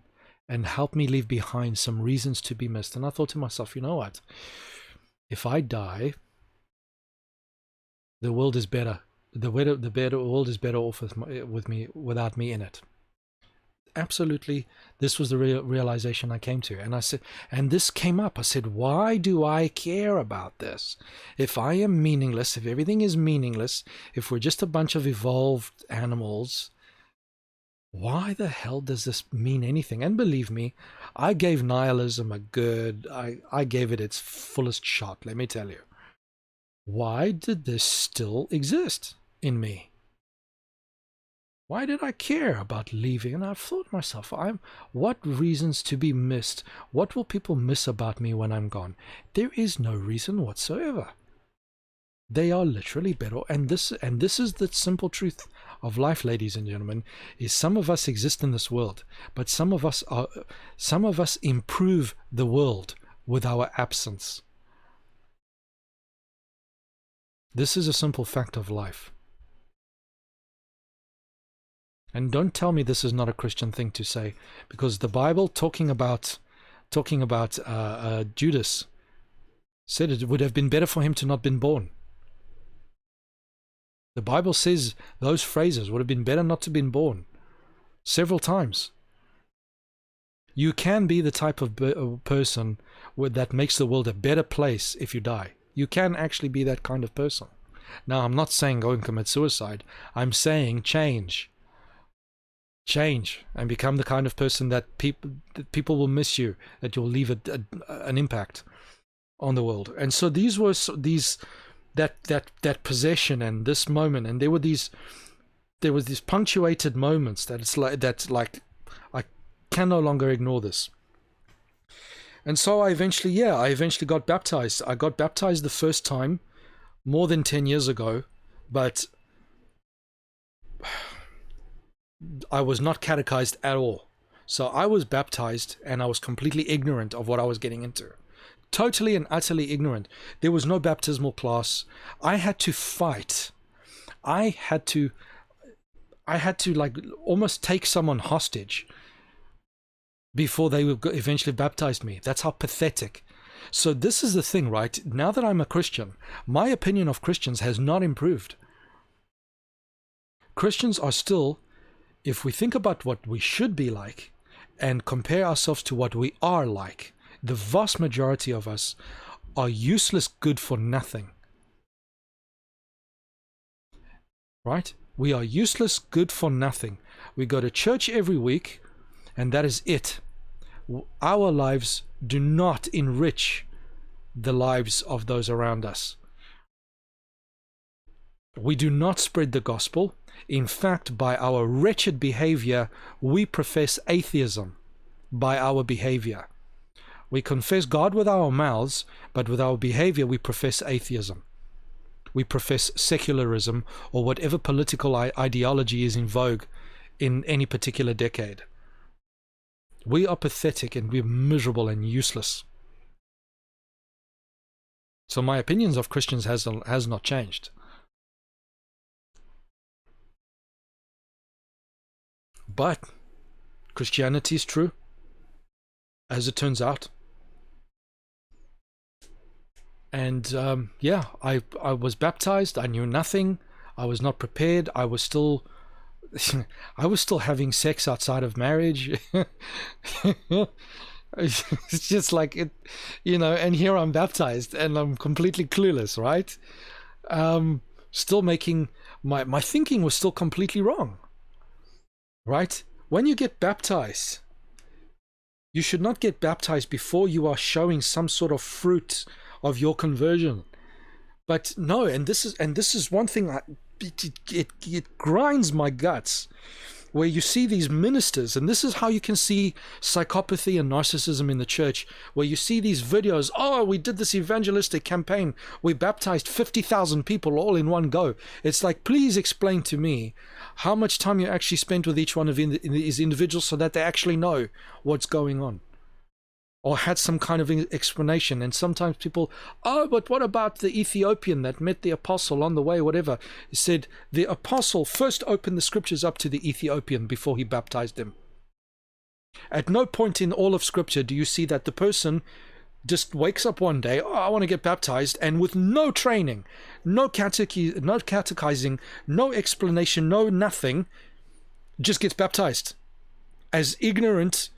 and help me leave behind some reasons to be missed. And I thought to myself, you know what? If I die, the world is better. The world is better off with me without me in it. Absolutely, this was the realization I came to. And I said, and this came up. I said, why do I care about this? If I am meaningless, if everything is meaningless, if we're just a bunch of evolved animals, why the hell does this mean anything? And believe me, I gave nihilism I gave it its fullest shot, let me tell you. Why did this still exist in me? Why did I care about leaving? And I've thought to myself, what reasons to be missed? What will people miss about me when I'm gone? There is no reason whatsoever. They are literally better. And this is the simple truth of life, ladies and gentlemen, is some of us exist in this world, but some of us improve the world with our absence. This is a simple fact of life. And don't tell me this is not a Christian thing to say, because the Bible, talking about Judas, said it would have been better for him to not been born. The Bible says those phrases would have been better not to been born several times. You can be the type of person that makes the world a better place if you die. You can actually be that kind of person. Now, I'm not saying go and commit suicide. I'm saying change and become the kind of person that people will miss you, that you'll leave an impact on the world. And so that possession and this moment, and there was these punctuated moments that's like I can no longer ignore this. And so I eventually got baptized. I got baptized the first time more than 10 years ago, but I was not catechized at all. So I was baptized and I was completely ignorant of what I was getting into. Totally and utterly ignorant. There was no baptismal class. I had to fight. I had to like almost take someone hostage before they would eventually baptize me. That's how pathetic. So this is the thing, right? Now that I'm a Christian, my opinion of Christians has not improved. Christians are still, if we think about what we should be like and compare ourselves to what we are like, the vast majority of us are useless good for nothing. Right? We are useless good for nothing. We go to church every week, and that is it. Our lives do not enrich the lives of those around us. We do not spread the gospel. In fact, by our wretched behavior, we profess atheism by our behavior. We confess God with our mouths, but with our behavior we profess atheism. We profess secularism, or whatever political ideology is in vogue in any particular decade. We are pathetic and we're miserable and useless. So my opinions of Christians has not changed. But Christianity is true, as it turns out. And I was baptized. I knew nothing. I was not prepared. I was still having sex outside of marriage. It's just like it, and here I'm baptized and I'm completely clueless, right? Still making my thinking was still completely wrong, right? When you get baptized, you should not get baptized before you are showing some sort of fruit of your conversion. But no, and this is one thing it grinds my guts, where you see these ministers, and this is how you can see psychopathy and narcissism in the church, where you see these videos, oh, we did this evangelistic campaign, we baptized 50,000 people all in one go. It's like, please explain to me how much time you actually spent with each one of these individuals so that they actually know what's going on, or had some kind of explanation. And sometimes people, oh, but what about the Ethiopian that met the apostle on the way, whatever? He said the apostle first opened the scriptures up to the Ethiopian before he baptized him. At no point in all of scripture do you see that the person just wakes up one day, oh, I want to get baptized, and with no training, no catechizing, no explanation, no nothing, just gets baptized as ignorant,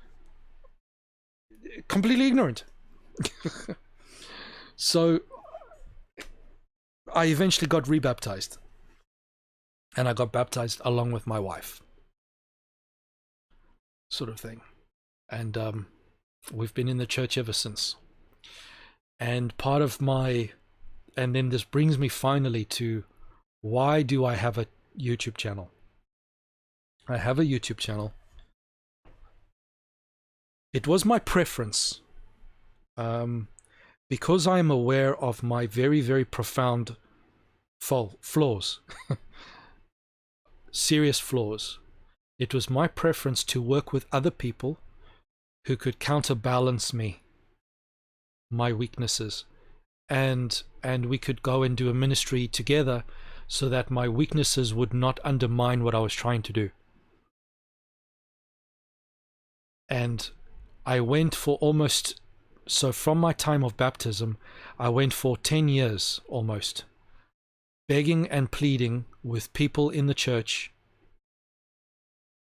completely ignorant. So I eventually got rebaptized, and I got baptized along with my wife, sort of thing. And we've been in the church ever since. And part of my, and then this brings me finally to, why do I have a YouTube channel? I have a YouTube channel. It was my preference, because I am aware of my very, very profound flaws, serious flaws. It was my preference to work with other people who could counterbalance my weaknesses, and we could go and do a ministry together so that my weaknesses would not undermine what I was trying to do. And I went for almost, so from my time of baptism, I went for 10 years almost, begging and pleading with people in the church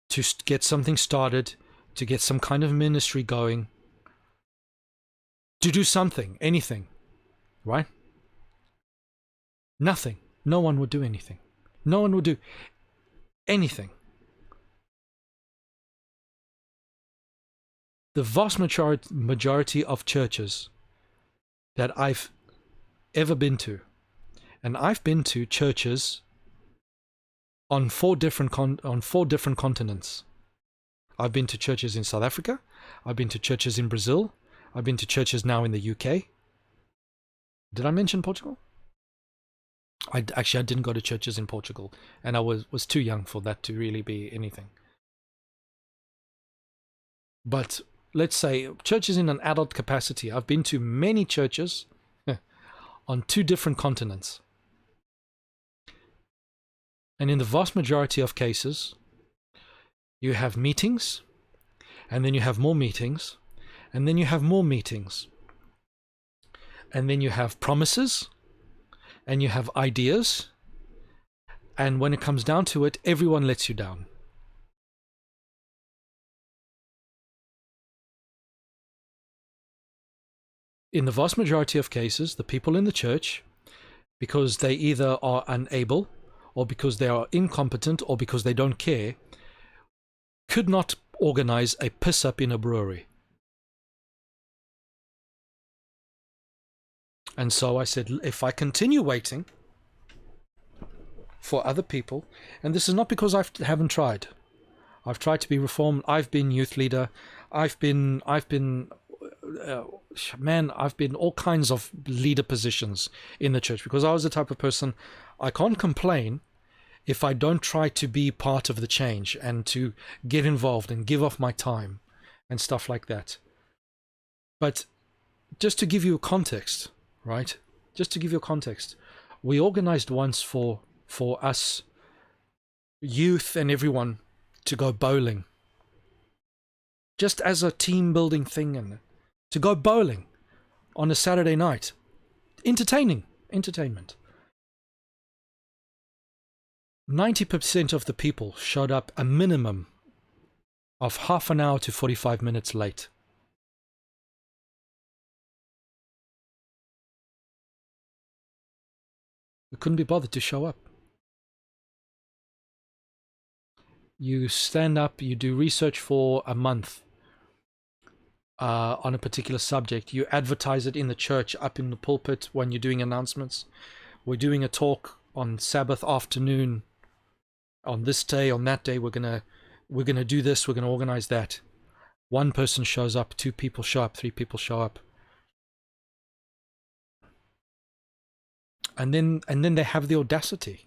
to get something started, to get some kind of ministry going, to do something, anything, right? Nothing. No one would do anything. No one would do anything. The vast majority of churches that I've ever been to, and I've been to churches on four different continents. I've been to churches in South Africa, I've been to churches in Brazil, I've been to churches now in the UK. Did I mention Portugal? I didn't go to churches in Portugal, and I was too young for that to really be anything. But let's say churches in an adult capacity. I've been to many churches on 2 different continents. And in the vast majority of cases, you have meetings, and then you have more meetings, and then you have more meetings. And then you have promises, and you have ideas, and when it comes down to it, everyone lets you down. In the vast majority of cases, the people in the church, because they either are unable, or because they are incompetent, or because they don't care, could not organize a piss-up in a brewery. And so I said, if I continue waiting for other people, and this is not because I haven't tried. I've tried to be reformed. I've been youth leader. I've been all kinds of leader positions in the church, because I was the type of person, I can't complain if I don't try to be part of the change and to get involved and give off my time and stuff like that. But just to give you a context, right? Just to give you a context, we organized once for us youth and everyone to go bowling, just as a team building thing, and to go bowling on a Saturday night. Entertainment. 90% of the people showed up a minimum of half an hour to 45 minutes late. We couldn't be bothered to show up. You stand up, you do research for a month on a particular subject. You advertise it in the church, up in the pulpit when you're doing announcements. We're doing a talk on Sabbath afternoon. On this day, on that day, we're gonna do this. We're gonna organize that. One person shows up, 2 people show up, 3 people show up, and then they have the audacity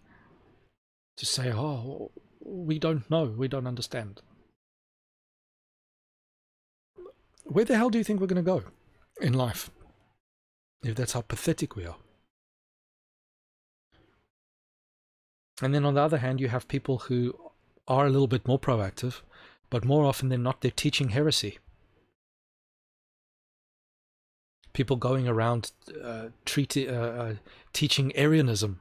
to say, "Oh, we don't know, we don't understand." Where the hell do you think we're going to go in life if that's how pathetic we are? And then on the other hand, you have people who are a little bit more proactive, but more often than not, they're teaching heresy. People going around teaching Arianism.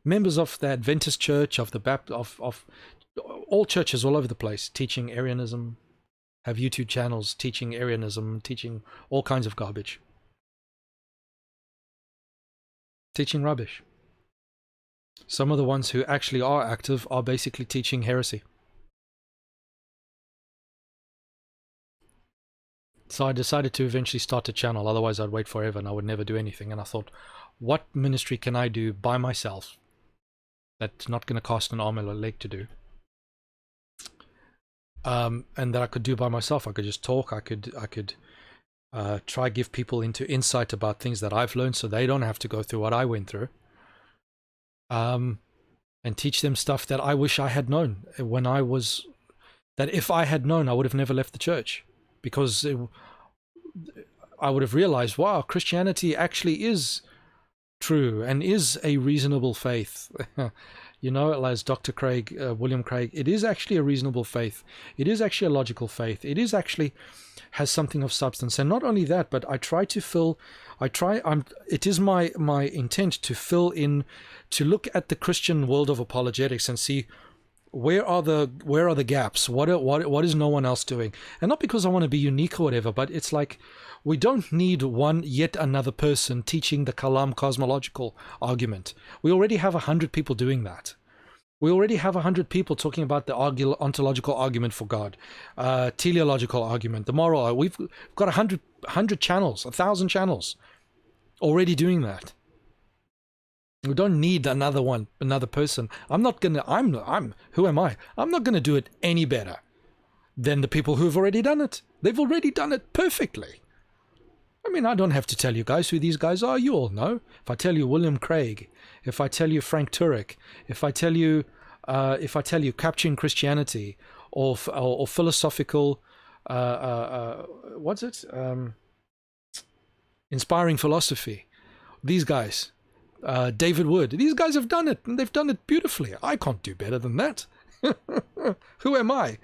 Members of the Adventist Church, of the of all churches all over the place, teaching Arianism, have YouTube channels teaching Arianism, teaching all kinds of garbage. Teaching rubbish. Some of the ones who actually are active are basically teaching heresy. So I decided to eventually start a channel, otherwise I'd wait forever and I would never do anything. And I thought, what ministry can I do by myself that's not going to cost an arm and a leg to do? And that I could do by myself. I could just talk. I could try give people into insight about things that I've learned, so they don't have to go through what I went through. And teach them stuff that I wish I had known when I was. That if I had known, I would have never left the church, because I would have realized, wow, Christianity actually is true and is a reasonable faith. You know, as Dr. Craig, William Craig, it is actually a reasonable faith. It is actually a logical faith. It is actually has something of substance. And not only that, but I try to fill, it is my intent to fill in, to look at the Christian world of apologetics and see where are the gaps? What is no one else doing? And not because I want to be unique or whatever, but it's like, we don't need yet another person teaching the Kalam cosmological argument. We already have 100 people doing that. We already have 100 people talking about the ontological argument for God, teleological argument, the moral. We've got 100 channels, 1,000 channels already doing that. We don't need another person. Who am I? I'm not gonna do it any better than the people who've already done it. They've already done it perfectly. I mean, I don't have to tell you guys who these guys are. You all know. If I tell you William Craig, if I tell you Frank Turek, if I tell you Capturing Christianity, or philosophical, what's it? Inspiring Philosophy. These guys, David Wood. These guys have done it, and they've done it beautifully. I can't do better than that. Who am I?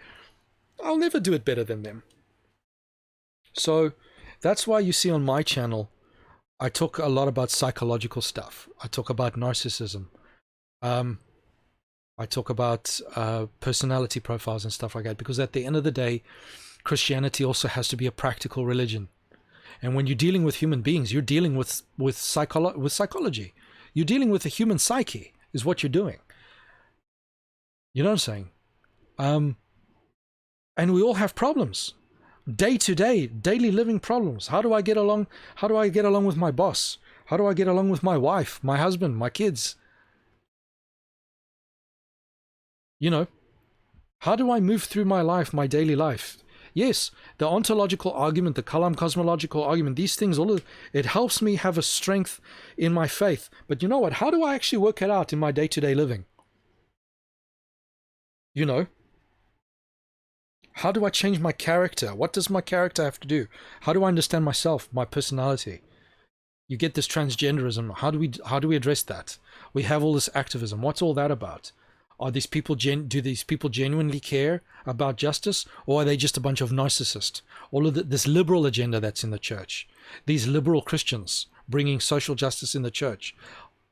I'll never do it better than them. So that's why you see on my channel, I talk a lot about psychological stuff. I talk about narcissism. I talk about personality profiles and stuff like that, because at the end of the day, Christianity also has to be a practical religion. And when you're dealing with human beings, you're dealing with psychology. You're dealing with the human psyche, is what you're doing. You know what I'm saying? And we all have problems. Day to day, daily living problems. How do I get along? How do I get along with my boss? How do I get along with my wife, my husband, my kids? You know, how do I move through my life, my daily life? Yes, the ontological argument, the Kalam cosmological argument, these things, it helps me have a strength in my faith. But you know what? How do I actually work it out in my day-to-day living? You know? How do I change my character? What does my character have to do? How do I understand myself, my personality? You get this transgenderism. How do we address that? We have all this activism. What's all that about? Do these people genuinely care about justice, or are they just a bunch of narcissists? All of this liberal agenda that's in the church, these liberal Christians bringing social justice in the church,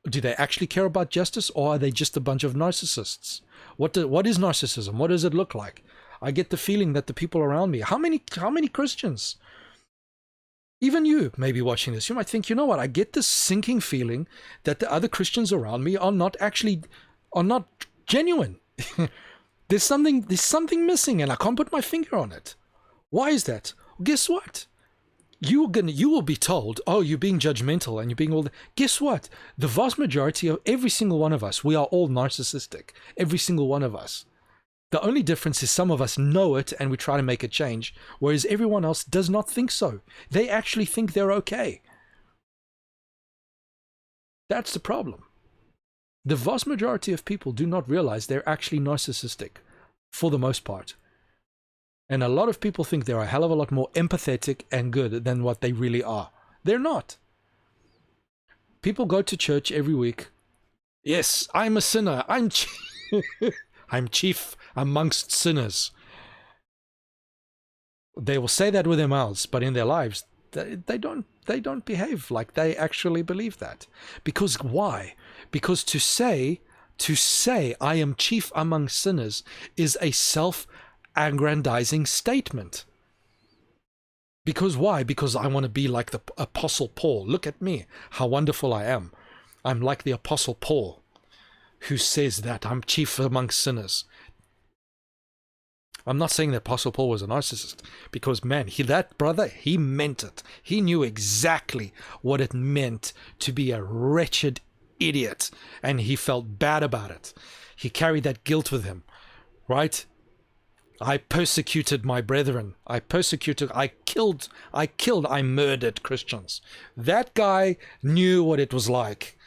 do they actually care about justice, or are they just a bunch of narcissists? What is narcissism? What does it look like? I get the feeling that the people around me, how many Christians? Even you may be watching this. You might think, you know what? I get this sinking feeling that the other Christians around me are not genuine. There's something missing, and I can't put my finger on it. Why is that? Well, guess what? You will be told, oh, you're being judgmental and you're being all. Guess what? The vast majority of every single one of us, we are all narcissistic. Every single one of us. The only difference is some of us know it and we try to make a change, whereas everyone else does not think so. They actually think they're okay. That's the problem. The vast majority of people do not realize they're actually narcissistic, for the most part. And a lot of people think they're a hell of a lot more empathetic and good than what they really are. They're not. People go to church every week. Yes, I'm a sinner. I'm chief amongst sinners. They will say that with their mouths, but in their lives, they don't behave like they actually believe that. Because why? Because to say I am chief among sinners is a self-aggrandizing statement. Because why? Because I want to be like the Apostle Paul. Look at me, how wonderful I am. I'm like the Apostle Paul, who says that I'm chief among sinners. I'm not saying that Apostle Paul was a narcissist, because man, that brother, he meant it. He knew exactly what it meant to be a wretched idiot, and he felt bad about it. He carried that guilt with him, right? I persecuted my brethren. I murdered Christians. That guy knew what it was like.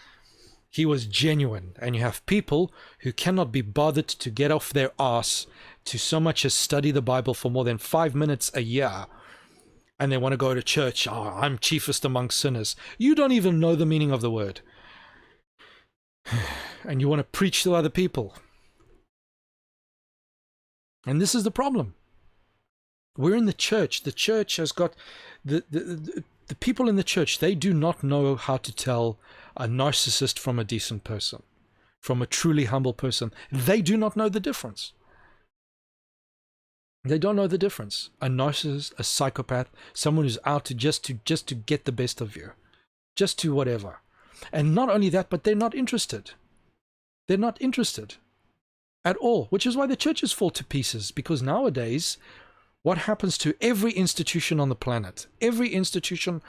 He was genuine. And you have people who cannot be bothered to get off their ass to so much as study the Bible for more than 5 minutes a year. And they want to go to church. Oh, I'm chiefest among sinners. You don't even know the meaning of the word. And you want to preach to other people. And this is the problem. We're in the church. The church has got the people in the church. They do not know how to tell a narcissist from a decent person, from a truly humble person. They do not know the difference. They don't know the difference. A narcissist, a psychopath, someone who's out to just to get the best of you, just to whatever. And not only that, but they're not interested. They're not interested at all, which is why the churches fall to pieces. Because nowadays, what happens to every institution on the planet, every institution,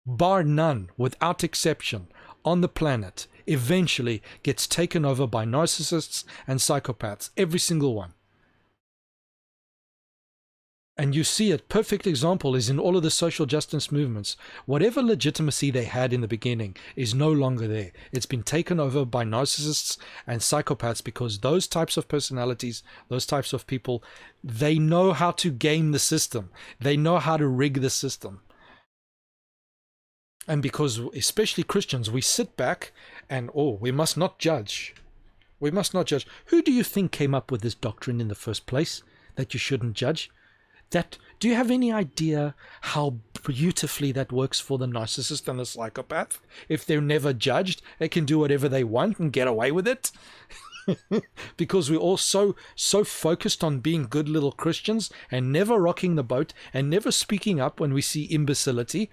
bar none, without exception, on the planet, eventually gets taken over by narcissists and psychopaths, every single one. And you see it, perfect example is in all of the social justice movements. Whatever legitimacy they had in the beginning is no longer there. It's been taken over by narcissists and psychopaths, because those types of personalities, those types of people, they know how to game the system. They know how to rig the system. And because, especially Christians, we sit back and, we must not judge. We must not judge. Who do you think came up with this doctrine in the first place, that you shouldn't judge? Do you have any idea how beautifully that works for the narcissist and the psychopath? If they're never judged, they can do whatever they want and get away with it. Because we're all so focused on being good little Christians and never rocking the boat and never speaking up when we see imbecility.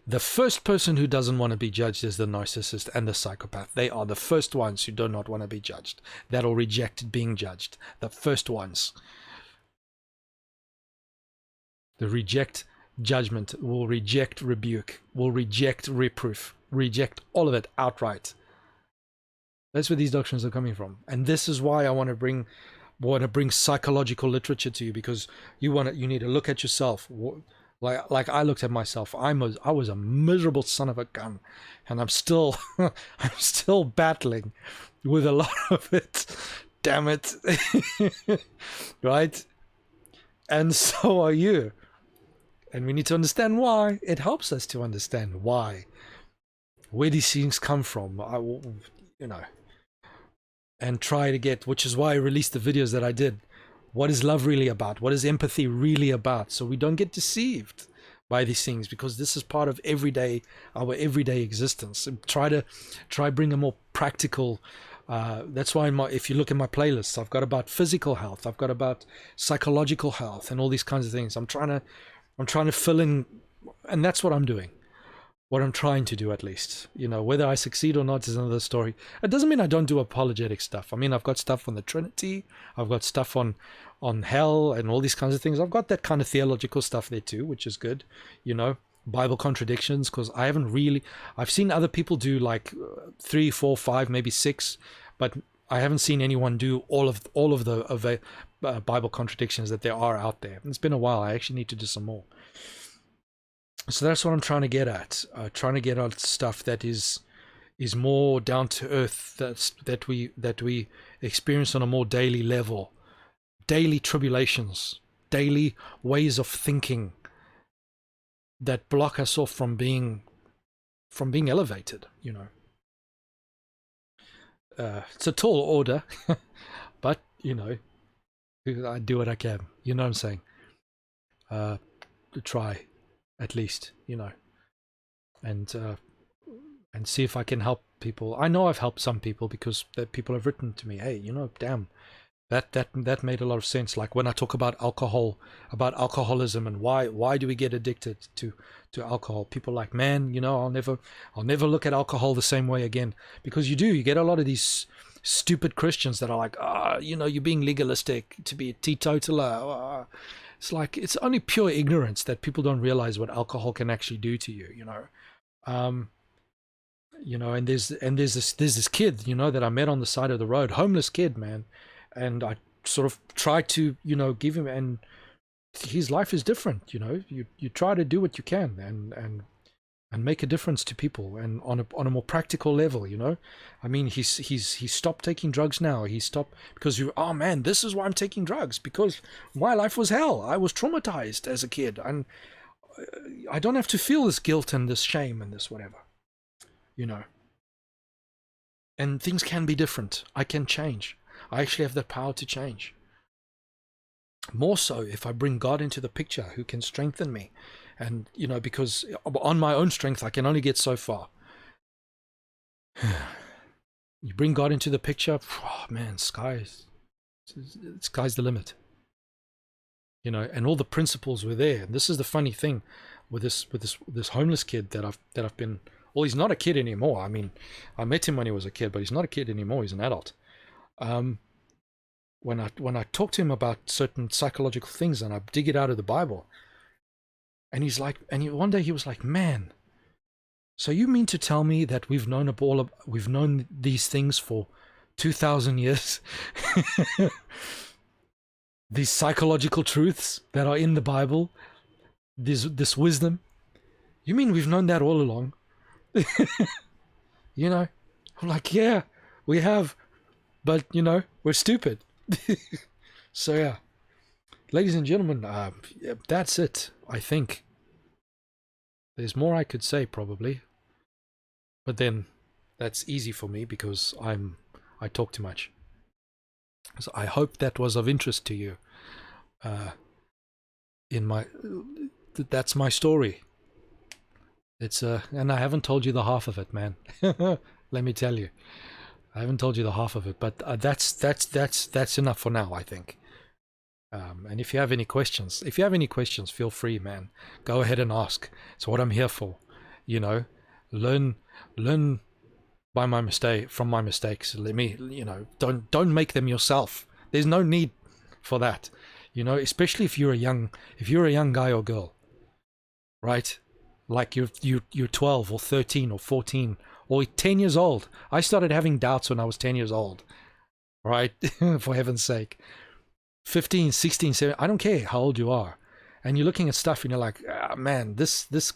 The first person who doesn't want to be judged is the narcissist and the psychopath. They are the first ones who do not want to be judged. That'll reject being judged. The first ones. They reject judgment, will reject rebuke, will reject reproof, reject all of it outright. That's where these doctrines are coming from. And this is why I want to bring psychological literature to you, because you need to look at yourself. Like I looked at myself. I was a miserable son of a gun, and I'm still battling with a lot of it. Damn it. Right? And so are you. And we need to understand why. It helps us to understand why, where these things come from. And try to get, which is why I released the videos that I did. What is love really about? What is empathy really about? So we don't get deceived by these things, because this is part of our everyday existence. And try bring a more practical. That's why if you look at my playlists, I've got about physical health, I've got about psychological health, and all these kinds of things. I'm trying to I'm trying to fill in, and that's what I'm doing. What I'm trying to do, at least. You know, whether I succeed or not is another story. It doesn't mean I don't do apologetic stuff. I mean, I've got stuff on the Trinity. I've got stuff on hell and all these kinds of things. I've got that kind of theological stuff there too, which is good. You know, Bible contradictions, because I haven't really. I've seen other people do like 3, 4, 5, maybe 6, but I haven't seen anyone do all of the Bible contradictions that there are out there. It's been a while. I actually need to do some more. So that's what I'm trying to get at. Trying to get at stuff that is more down to earth. That we experience on a more daily level. Daily tribulations, daily ways of thinking that block us off from being elevated. You know, it's a tall order, but you know, I do what I can. You know what I'm saying? To try, at least, you know, and see if I can help people. I know I've helped some people because people have written to me, hey, you know, damn, that made a lot of sense. Like when I talk about alcohol, about alcoholism, and why do we get addicted to alcohol? People are like, man, you know, I'll never look at alcohol the same way again. Because you get a lot of these stupid Christians that are like, you know, you're being legalistic to be a teetotaler. It's like, it's only pure ignorance that people don't realize what alcohol can actually do to you, you know. You know, and there's this kid, you know, that I met on the side of the road, homeless kid, man. And I sort of tried to, you know, give him, and his life is different, you know. You try to do what you can and make a difference to people, and on a more practical level, you know. I mean, he stopped taking drugs now. He stopped because oh man, this is why I'm taking drugs, because my life was hell. I was traumatized as a kid, and I don't have to feel this guilt and this shame and this whatever, you know. And things can be different. I can change. I actually have the power to change. More so if I bring God into the picture, who can strengthen me. And, you know, because on my own strength, I can only get so far. You bring God into the picture, oh man, sky's the limit. You know, and all the principles were there. And this is the funny thing with this homeless kid that I've been. Well, he's not a kid anymore. I mean, I met him when he was a kid, but he's not a kid anymore. He's an adult. When I talk to him about certain psychological things, and I dig it out of the Bible, and he's like, one day he was like, man, so you mean to tell me that we've known these things for 2,000 years? These psychological truths that are in the Bible, this wisdom, you mean we've known that all along? You know, I'm like, yeah, we have, but you know, we're stupid. So yeah, ladies and gentlemen, that's it. I think there's more I could say probably, but then that's easy for me because I talk too much. So I hope that was of interest to you. That's my story. It's and I haven't told you the half of it, man. Let me tell you, I haven't told you the half of it, but that's enough for now, I think. And if you have any questions, feel free, man. Go ahead and ask. It's what I'm here for. You know, learn from my mistakes. Let me, you know, don't make them yourself. There's no need for that. You know, especially if you're a young guy or girl, right? Like you're 12 or 13 or 14 or 10 years old. I started having doubts when I was 10 years old, right? For heaven's sake. 15, 16, 17, I don't care how old you are. And you're looking at stuff and you're like, man, this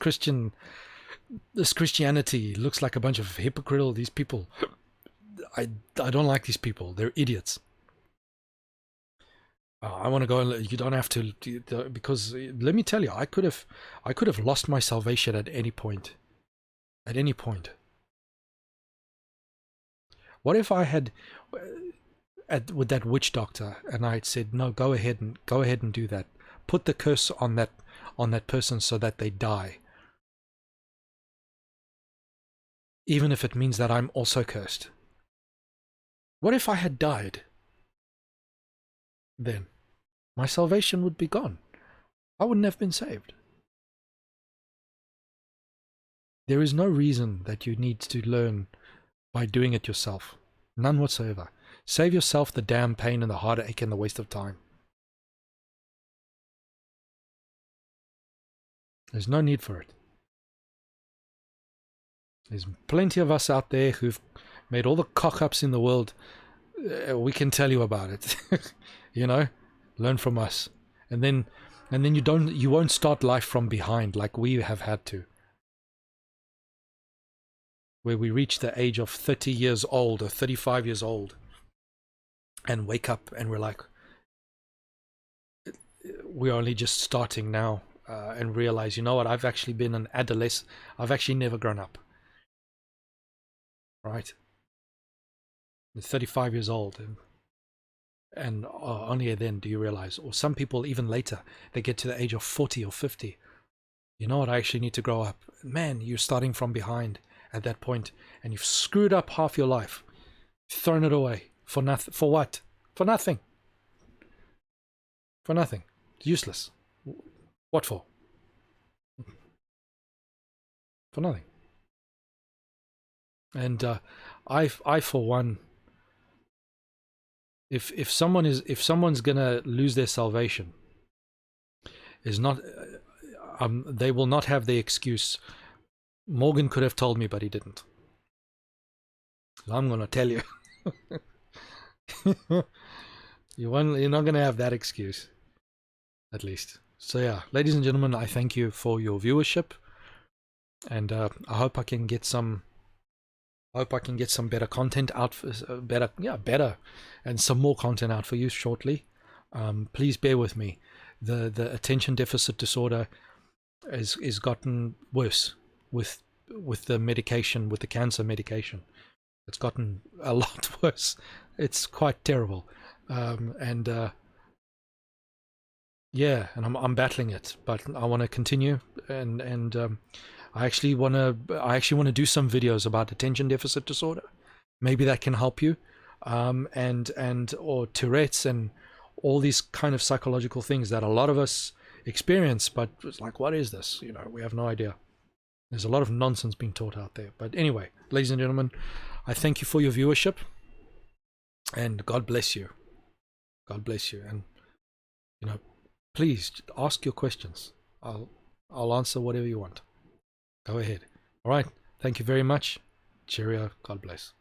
Christianity looks like a bunch of hypocritical, these people. I don't like these people. They're idiots. I want to go and you don't have to, because let me tell you, I could have lost my salvation at any point. At any point. What if I had with that witch doctor and I had said, no, go ahead and do that. Put the curse on that person so that they die. Even if it means that I'm also cursed. What if I had died? Then my salvation would be gone. I wouldn't have been saved. There is no reason that you need to learn by doing it yourself. None whatsoever. Save yourself the damn pain and the heartache and the waste of time. There's no need for it. There's plenty of us out there who've made all the cock-ups in the world. We can tell you about it. You know, learn from us. And then you won't start life from behind like we have had to. Where we reach the age of 30 years old or 35 years old and wake up and we're like, we're only just starting now, and realize, you know what, I've actually been an adolescent. I've actually never grown up. Right? I'm 35 years old, and only then do you realize, or some people even later, they get to the age of 40 or 50. You know what, I actually need to grow up. Man, you're starting from behind at that point, and you've screwed up half your life, thrown it away for nothing. For what? For nothing. For nothing. Useless. What for? For nothing. And I for one, if someone's gonna lose their salvation, is not, they will not have the excuse, Morgan could have told me, but he didn't. I'm gonna tell you. You're not gonna have that excuse, at least. So yeah, ladies and gentlemen, I thank you for your viewership, and I hope I can get some. Better content out, better, and some more content out for you shortly. Please bear with me. The attention deficit disorder is gotten worse with the medication, with the cancer medication. It's gotten a lot worse. It's quite terrible, yeah, and I'm battling it, but I want to continue, and I actually want to do some videos about attention deficit disorder. Maybe that can help you, or Tourette's and all these kind of psychological things that a lot of us experience. But it's like, what is this? You know, we have no idea. There's a lot of nonsense being taught out there. But anyway, ladies and gentlemen, I thank you for your viewership, and God bless you. God bless you, and you know, please ask your questions. I'll answer whatever you want. Go ahead. All right. Thank you very much. Cheerio. God bless.